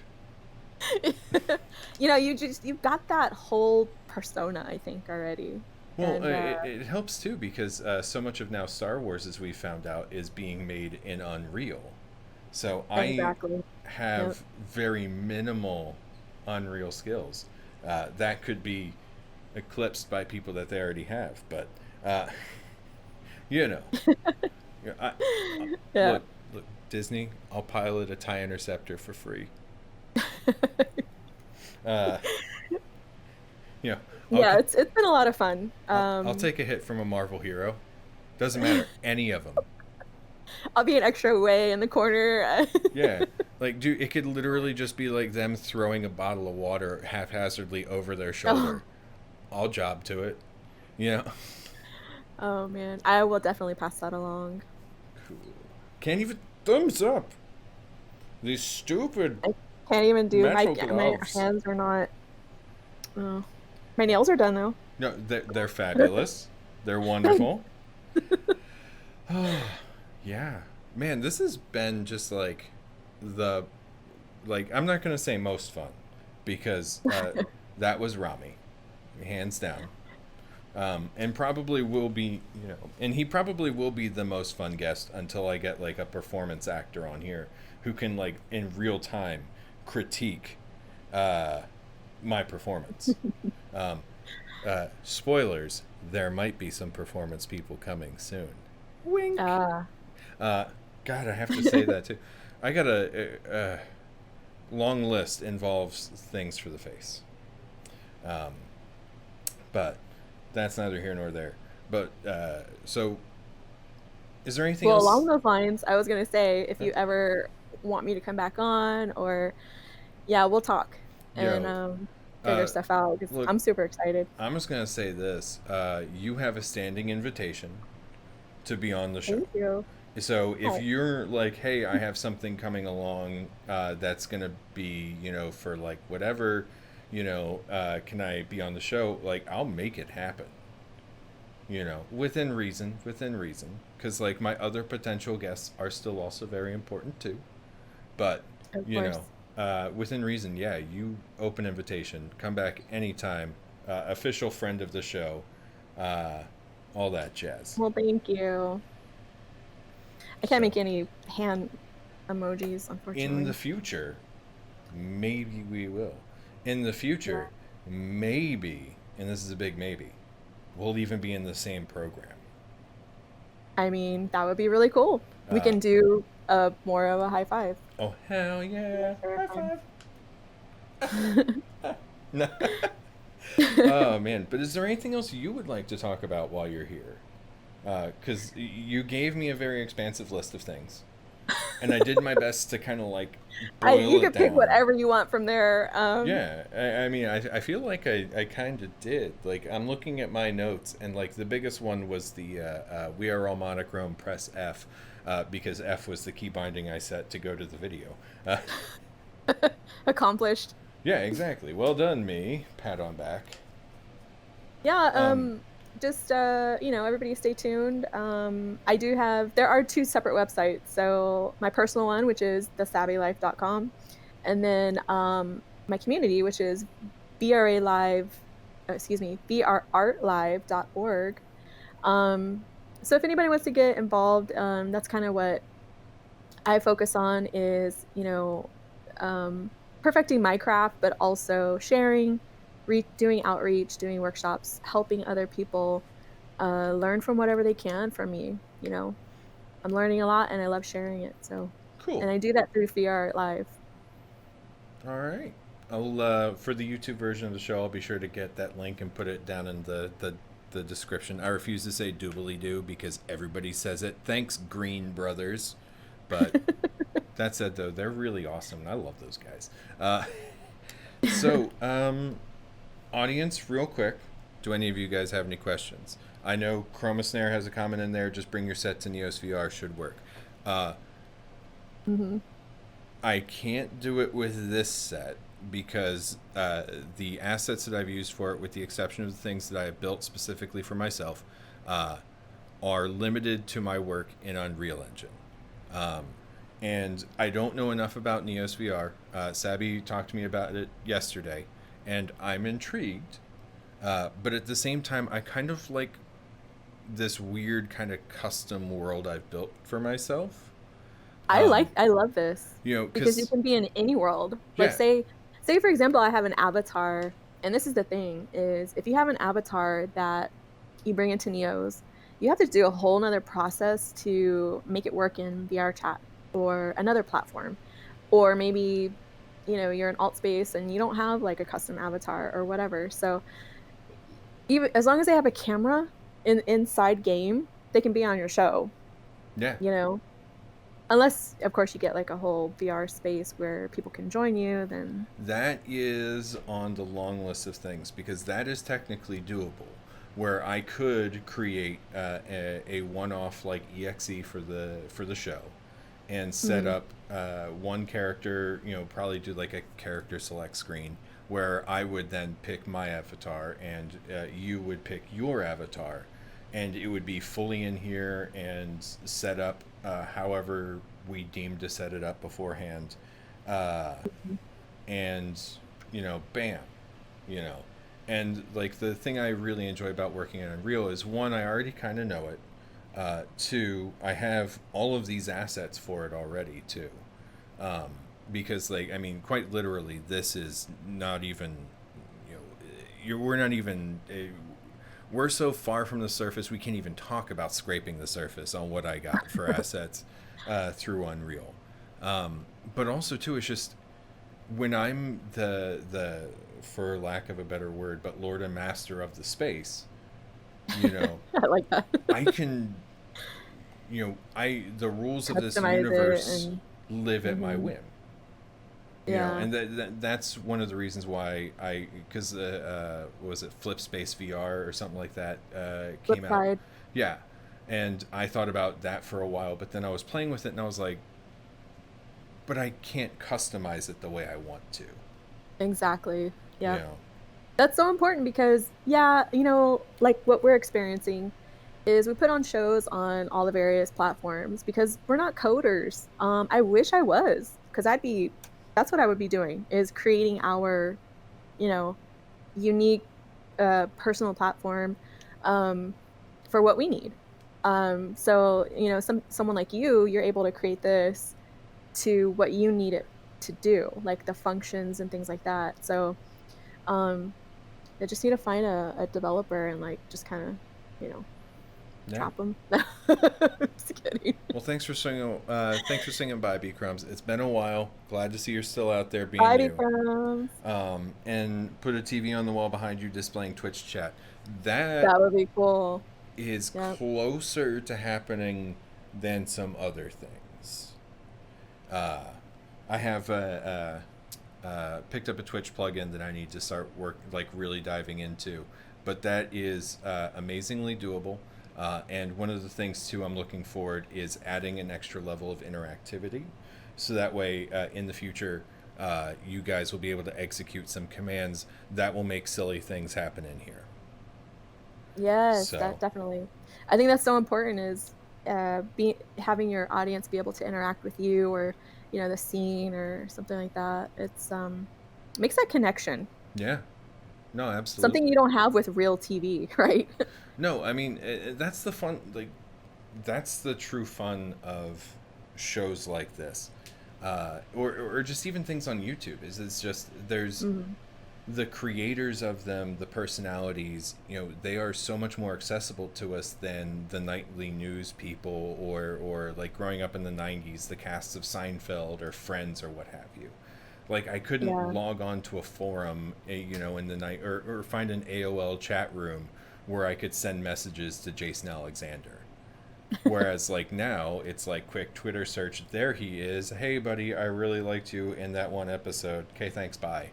You've got that whole persona, I think, already, Well, and it helps too because so much of now Star Wars, as we found out, is being made in Unreal. So I exactly. Yep. have very minimal Unreal skills. That could be eclipsed by people that they already have. But uh, you know, you know, Yeah. look, look, Disney. I'll pilot a TIE Interceptor for free. Uh, you know, I'll Yeah, it's been a lot of fun. I'll take a hit from a Marvel hero. Doesn't matter any of them. I'll be an extra way in the corner. Yeah, like, dude, it could literally just be like them throwing a bottle of water haphazardly over their Oh, shoulder. I'll job to it. You know. oh man, I will definitely pass that along. Cool. Can't even thumbs up. These stupid I can't even do metal my gloves. hands are not. Oh, my nails are done though. No, they're fabulous. They're Thanks. wonderful. Yeah, man, this has been just like the I'm not gonna say most fun because that was Rami, hands down. And probably will be, and he probably will be the most fun guest until I get like a performance actor on here who can, like, in real time critique uh, my performance. Um, Spoilers: there might be some performance people coming soon. Wink. Ah, Uh, God, I have to say that too. I got a long list involves things for the face. Um, but that's neither here nor there. But so, is there anything well, along else? those lines, I was gonna say if Uh, you ever want me to come back on, or yeah, we'll talk and Yo, figure uh, stuff out because look, I'm super excited. I'm just gonna say this: you have a standing invitation to be on the show. Thank you. So if Oh, you're like, hey, I have something coming along that's gonna be, for like whatever, can I be on the show? Like, I'll make it happen. Within reason, within reason, because like my other potential guests are still also very important too. But of you know, course. within reason, yeah, you open invitation, come back anytime. Official friend of the show, uh, all that jazz. Well, thank you. I can't So make any hand emojis, in the unfortunately. future, maybe we will. In the Yeah. future, maybe, and this is a big maybe, we'll even be in the same program. I mean, that would be really cool. We Uh, can do more of a high five. oh hell Yeah, yeah! sure, High fine. five. No. Oh man, but is there anything else you would like to talk about while you're here? Because you gave me a very expansive list of things, and I did my best to kind of like boil You it can pick down. whatever you want from there. Yeah, I mean, I feel like I kind of did. Like, I'm looking at my notes, and like the biggest one was the "We are all monochrome. Press F," because F was the key binding I set to go to the video. Uh, Accomplished. yeah, exactly. Well done, me. Pat on back. Yeah, Um, just everybody stay tuned. There are two separate websites. So my personal one, which is thesabbylife.com, and then my community, which is VRA Live, excuse me, VRArtLive.org. So if anybody wants to get involved, that's kind of what I focus on is, perfecting my craft, but also sharing, doing outreach, doing workshops, helping other people learn from whatever they can from me. I'm learning a lot and I love sharing it. So, Cool. and I do that through VR Live. All right. I'll for the YouTube version of the show, I'll be sure to get that link and put it down in the description. I refuse to say doobly doo because everybody says it. Thanks, Green Brothers. But that said, though, they're really awesome, and I love those guys. So, audience, real quick, do any of you guys have any questions? I know Chroma Snare has a comment in there. Just bring your set to Neos VR should work. Hmm. I can't do it with this set because the assets that I've used for it, with the exception of the things that I have built specifically for myself, uh, are limited to my work in Unreal Engine. Um, and I don't know enough about Neos VR. Sabby talked to me about it yesterday, and I'm intrigued. But at the same time, I kind of like this weird kind of custom world I've built for myself. I love this because you Because, can be in any world. Like yeah, say for example, I have an avatar, and this is the thing is if you have an avatar that you bring into Neos, you have to do a whole nother process to make it work in VR chat or another platform. Or maybe, you're in alt space and you don't have like a custom avatar or whatever. So even as long as they have a camera inside game, they can be on your show, yeah, you know? Unless, of course, you get like a whole VR space where people can join you, then that is on the long list of things because that is technically doable. Where I could create a one-off like exe for the show, and set mhm. up one character. Probably do like a character select screen where I would then pick my avatar, and you would pick your avatar, and it would be fully in here and set up however we deemed to set it up beforehand. Uh, and bam, you know and like the thing I really enjoy about working in Unreal is, one, I already kind of know it. Two, I have all of these assets for it already too. um, because, like, I mean, quite literally, this is not even, we're not even we're so far from the surface we can't even talk about scraping the surface on what I got for assets through Unreal. But also too, it's just when I'm the for lack of a better word, but lord and master of the space, you know, I like that. I can, I the rules of this Customize it universe and live at my mhm. whim. Yeah. And that's one of the reasons why because was it Flip Space VR or something like that Flip came out. side. Yeah, and I thought about that for a while, but then I was playing with it and I was like, but I can't customize it the way I want to. Exactly. You Yep. know, That's so important because, yeah, like what we're experiencing is we put on shows on all the various platforms because we're not coders. I wish I was because that's what I would be doing is creating our, you know, unique personal platform um, for what we need. So, someone like you're able to create this to what you need it to do, like the functions and things like that. So, um, I just need to find a developer and like just kind of, you know, yeah. chop them. Just kidding. Well, thanks for singing. Thanks for singing by B Crumbs. It's been a while. Glad to see you're still out there being Bye, you. becomes. And put a TV on the wall behind you displaying Twitch chat. That That would be cool. is Yep. closer to happening than some other things. Uh, I have picked up a Twitch plugin that I need to start really diving into, but that is amazingly doable. And one of the things too I'm looking forward is adding an extra level of interactivity, so that way in the future you guys will be able to execute some commands that will make silly things happen in here. Yes, that So definitely. I think that's so important is be having your audience be able to interact with you or, the scene or something like that. It's makes that connection. yeah, no, Something you absolutely. don't have with real TV, right? No, I mean that's the fun. Like that's the true fun of shows like this, or just even things on YouTube. Is it's just there's Mhm. the creators of them, the personalities, they are so much more accessible to us than the nightly news people or like growing up in the 90s, the casts of Seinfeld or Friends or what have you. Like I couldn't Yeah. log on to a forum, in the night or find an AOL chat room where I could send messages to Jason Alexander. Whereas like now, it's like quick Twitter search. There he is. Hey, buddy, I really liked you in that one episode. Okay, thanks. Bye.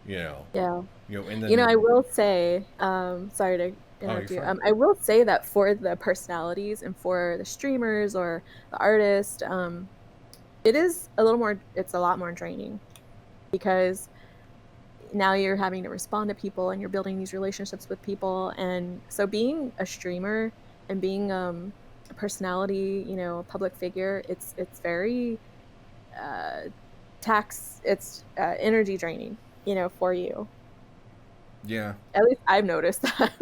You know, Yeah. and then I will say, sorry to oh, you're interrupt you. fine. I will say that for the personalities and for the streamers or the artist, it's a lot more draining because now you're having to respond to people and you're building these relationships with people. And so being a streamer and being a personality, a public figure, it's very uh it's energy draining, for you. Yeah, At least I've noticed that,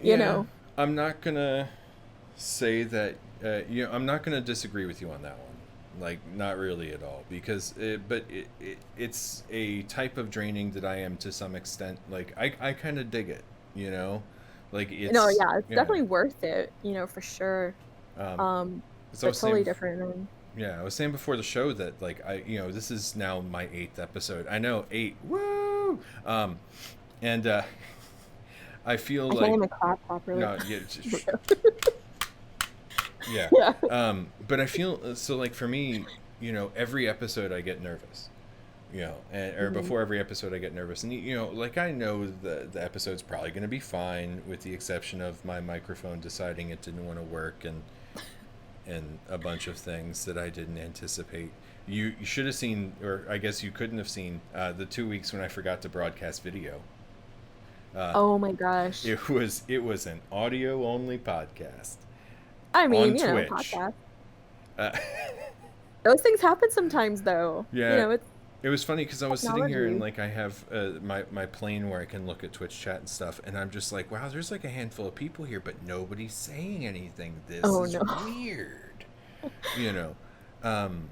you yeah. know. I'm not gonna say that. I'm not gonna disagree with you on that one. Like, not really at all, because it's a type of draining that I am to some extent. Like, I kind of dig it. You know, like No, it's yeah, it's yeah. definitely worth it, for sure. Um, Um, as I but was saying totally different. Yeah, I was saying before the show that like this is now my eighth episode. I know eight, woo! And I feel I can't like even clap properly. no, yeah, yeah. Yeah. But I feel so like for me, every episode I get nervous. Or Mhm. before every episode I get nervous, and like I know the episode's probably going to be fine, with the exception of my microphone deciding it didn't want to work and a bunch of things that I didn't anticipate. You should have seen, or I guess you couldn't have seen, the 2 weeks when I forgot to broadcast video. Uh, Oh my gosh. it was an audio only podcast I on mean, Twitch. podcast. Uh, Those things happen sometimes though. yeah, It's it was funny because I was sitting here and technology. like I have my plane where I can look at Twitch chat and stuff, and I'm just like, wow, there's like a handful of people here, but nobody's saying anything. This Oh is no. weird, you know. Um,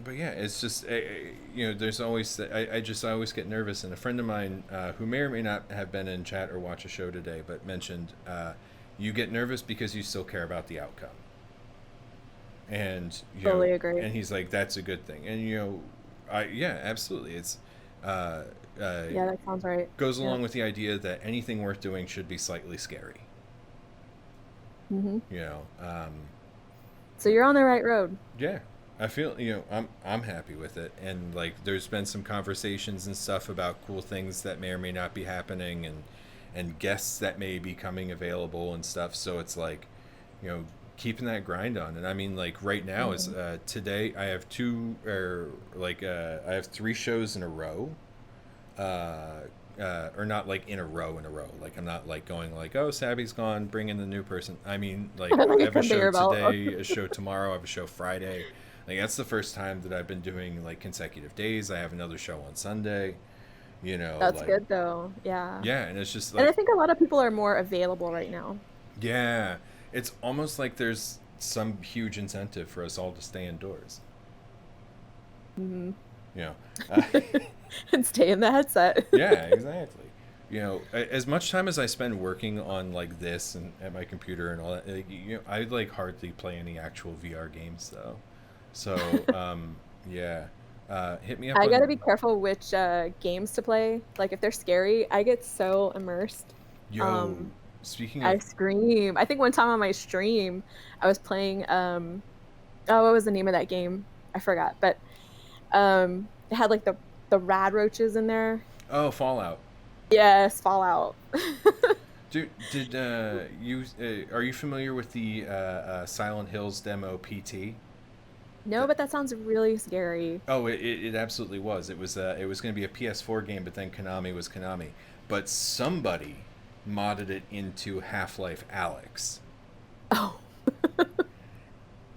but yeah, it's just there's always I always get nervous, and a friend of mine who may or may not have been in chat or watch a show today, but mentioned you get nervous because you still care about the outcome, and Totally agree. and he's like that's a good thing, and I yeah absolutely it's uh, uh, Yeah, that sounds right. goes Yeah. along with the idea that anything worth doing should be slightly scary, Hmm. you know. So you're on the right road. Yeah, I feel I'm happy with it, and like there's been some conversations and stuff about cool things that may or may not be happening, and guests that may be coming available and stuff. So it's like, you know, keeping that grind on. And I mean, like right now is Mhm. today I have I have 3 shows in a row. Uh, or not like in a row. Like I'm not like going like, oh, Sabby's gone, bring in the new person. I mean, like Like I a have a show conveyor belt. today, a show tomorrow, I have a show Friday. Like that's the first time that I've been doing like consecutive days. I have another show on Sunday. That's Like good though. Yeah. yeah, and it's just And I like think a lot of people are more available right now. yeah, it's almost like there's some huge incentive for us all to stay indoors. Mhm. You know, uh, And stay in the headset. yeah, exactly. As much time as I spend working on like this and at my computer and all that, like, I like hardly play any actual VR games though. So, yeah, hit me up I gotta on be careful which games to play. Like if they're scary, I get so immersed. yo. Um, Speaking I of, scream. I think one time on my stream, I was playing oh, what was the name of that game? I forgot. But it had like the rad roaches in there. oh, Fallout, Yes, Fallout. dude. Did you are you familiar with the Silent Hills demo PT? No, but that sounds really scary. Oh, it absolutely was. It was going to be a PS4 game, but then Konami was Konami. But somebody modded it into Half-Life Alyx, Oh.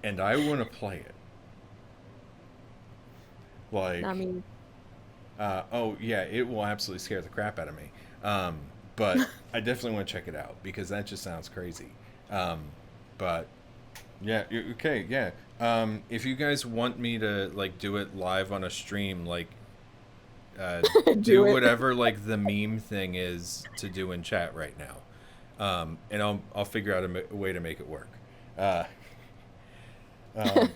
and I want to play it. I Like, mean, oh yeah, it will absolutely scare the crap out of me. Um, but I definitely want to check it out because that just sounds crazy. Um, but yeah, okay, yeah. If you guys want me to like do it live on a stream, like do do it. whatever like the meme thing is to do in chat right now, and I'll figure out a way to make it work. Uh, um,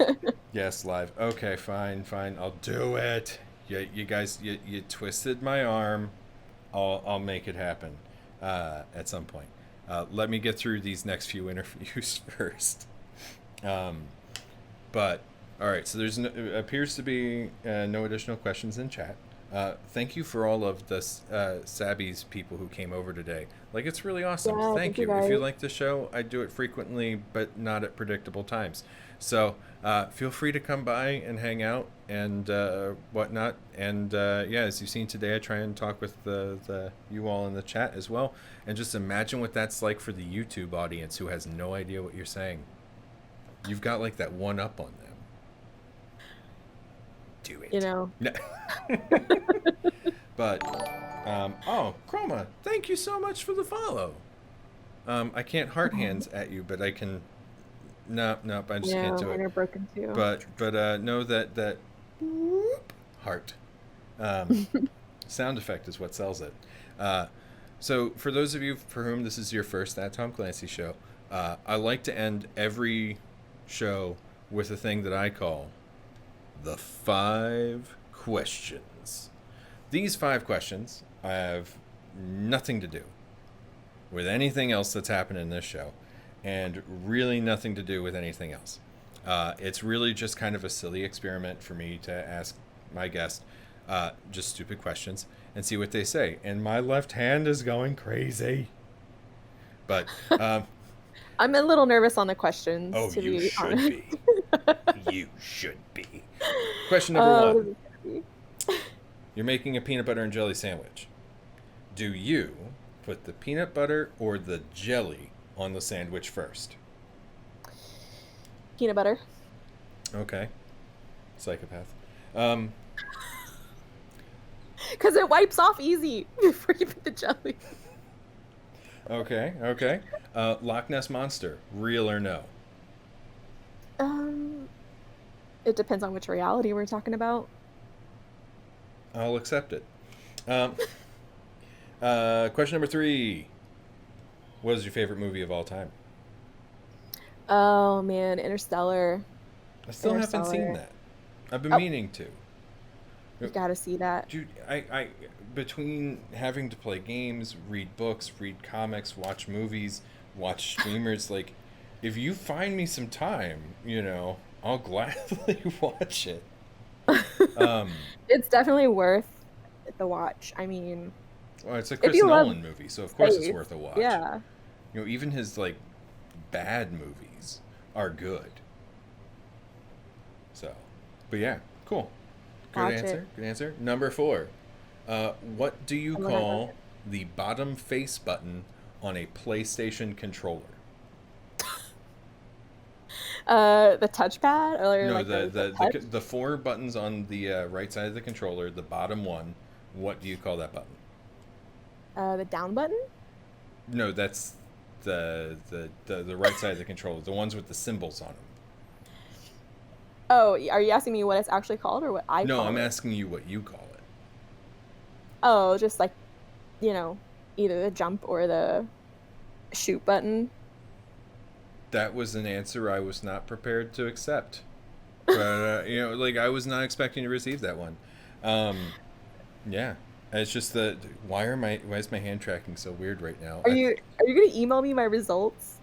yes, live. Okay, fine, fine. I'll do it. You guys, you twisted my arm. I'll make it happen at some point. Let me get through these next few interviews first. Um, but all right, so there's no, appears to be no additional questions in chat. Thank you for all of the Sabby's people who came over today. Like, it's really awesome. Yeah, Thank thank you you. If you guys. like the show, I do it frequently, but not at predictable times. So feel free to come by and hang out and whatnot. And yeah, as you've seen today, I try and talk with the you all in the chat as well. And just imagine what that's like for the YouTube audience who has no idea what you're saying. You've got like that one up on them. Do You it. know. No. But oh, Chroma, thank you so much for the follow. I can't heart hands at you, but I can. No, nope, I just can't Yeah, do mine it. are broken too. But know that heart sound effect is what sells it. So for those of you for whom this is your first That Thom Clancy show, I like to end every show with a thing that I call the 5 questions. These 5 questions have nothing to do with anything else that's happened in this show, and really nothing to do with anything else. It's really just kind of a silly experiment for me to ask my guest just stupid questions and see what they say. And my left hand is going crazy. But, I'm a little nervous on the questions, oh, to you be should honest. be. You should be. Question number What is 1. this gonna be? You're making a peanut butter and jelly sandwich. Do you put the peanut butter or the jelly on the sandwich first? Peanut butter. Okay. Psychopath. Um, Because it wipes off easy before you put the jelly. okay, okay. Loch Ness Monster, real or no? Um, it depends on which reality we're talking about. I'll accept it. Um, question number 3. What is your favorite movie of all time? Oh man, Interstellar. I still haven't seen Interstellar. that. I've been Oh, meaning to. you gotta see that. Dude, I between having to play games, read books, read comics, watch movies, watch streamers, like if you find me some time, I'll gladly watch it. Um, It's definitely worth the watch. I mean, well, it's a if Chris you love Nolan movie, so of course it's space, worth a watch. yeah. Even his like bad movies are good. So, but yeah, cool. Good Watch it. answer. Good answer. Number 4. What do you I'm gonna call the bottom face button on a PlayStation controller? The touchpad or No, like the touch? the 4 buttons on the right side of the controller, the bottom one. What do you call that button? The down button? No, that's the right side of the controller, the ones with the symbols on them. Oh, are you asking me what it's actually called or what I No, call I'm it? asking you what you call it. Oh, just like, either the jump or the shoot button. That was an answer I was not prepared to accept. But like I was not expecting to receive that one. Yeah, it's just that why is my hand tracking so weird right now? Are you gonna email me my results?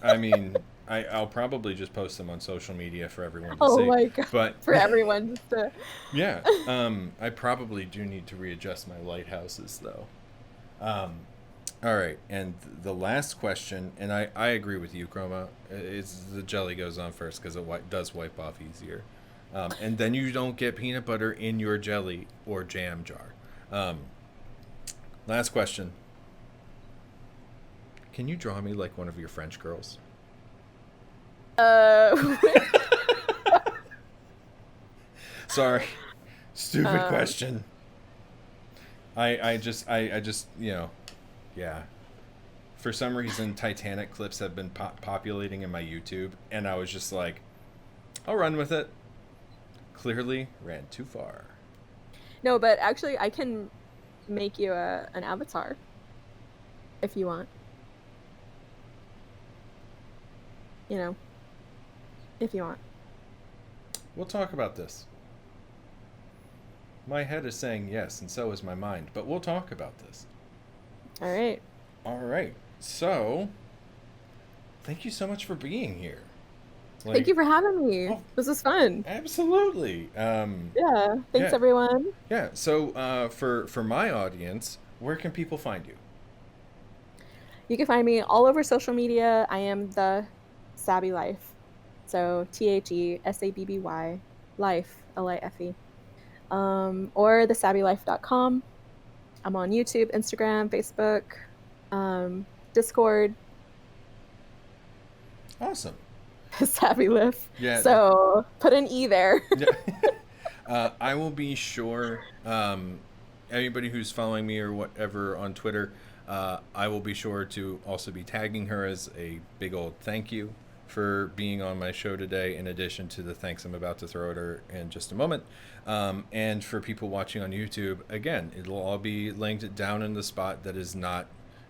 I mean, I'll probably just post them on social media for everyone to Oh see. my god. But For everyone just to yeah, I probably do need to readjust my lighthouses though. All right, and the last question, and I agree with you, Chroma. Is the jelly goes on first because it does wipe off easier, and then you don't get peanut butter in your jelly or jam jar. Last question. can you draw me like one of your French girls? Uh, Sorry, stupid um, question. I just yeah. For some reason, Titanic clips have been populating in my YouTube, and I was just like, I'll run with it. Clearly, ran too far. no, but actually, I can make you an avatar if you want. You know, if you want. We'll talk about this. My head is saying yes, and so is my mind, but we'll talk about this. All right. All right. So, thank you so much for being here. Thank Like, you for having me. oh, This was fun. absolutely. Yeah. Thanks, Yeah, everyone. yeah. So, for my audience, where can people find you? You can find me all over social media. I am the Sabby Life. So TheSabby Life, Life. Or thesabbylife.com. I'm on YouTube, Instagram, Facebook, Discord, Awesome. Sabby Life. Yeah. So put an E there. Yeah. I will be sure. Anybody who's following me or whatever on Twitter, I will be sure to also be tagging her as a big old thank you for being on my show today, in addition to the thanks I'm about to throw at her in just a moment. And for people watching on YouTube, again, it'll all be linked down in the spot that is not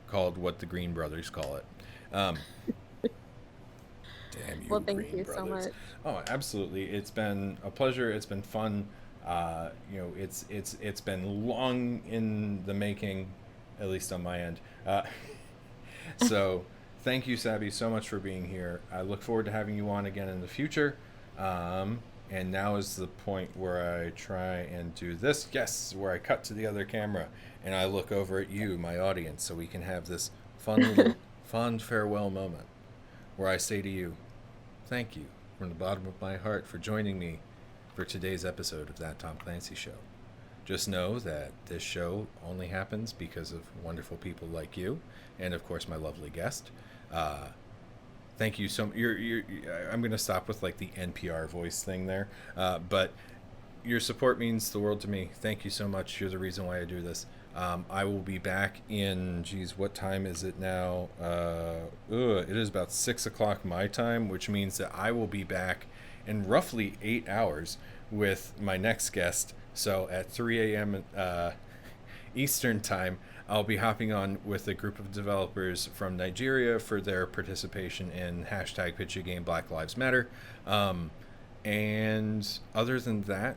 called what the Green Brothers call it. Um, Damn Well, you, thank Green you so Brothers. much. Oh, absolutely. It's been a pleasure. It's been fun. It's been long in the making, at least on my end. So, thank you, Sabby, so much for being here. I look forward to having you on again in the future. And now is the point where I try and do this. Yes, where I cut to the other camera and I look over at you, my audience, so we can have this fun little fond farewell moment where I say to you, thank you from the bottom of my heart for joining me for today's episode of That Tom Clancy Show. Just know that this show only happens because of wonderful people like you, and of course my lovely guest. Uh, Thank you so. I'm going to stop with like the NPR voice thing there, but your support means the world to me. Thank you so much. You're the reason why I do this. I will be back in, geez, what time is it now? It is about 6 o'clock my time, which means that I will be back in roughly 8 hours with my next guest. So at 3 a.m. Eastern time, I'll be hopping on with a group of developers from Nigeria for their participation in hashtag Pitch Your Game Black Lives Matter. And other than that,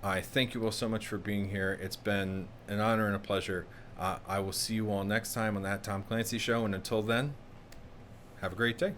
I thank you all so much for being here. It's been an honor and a pleasure. I will see you all next time on That Tom Clancy Show. And until then, have a great day.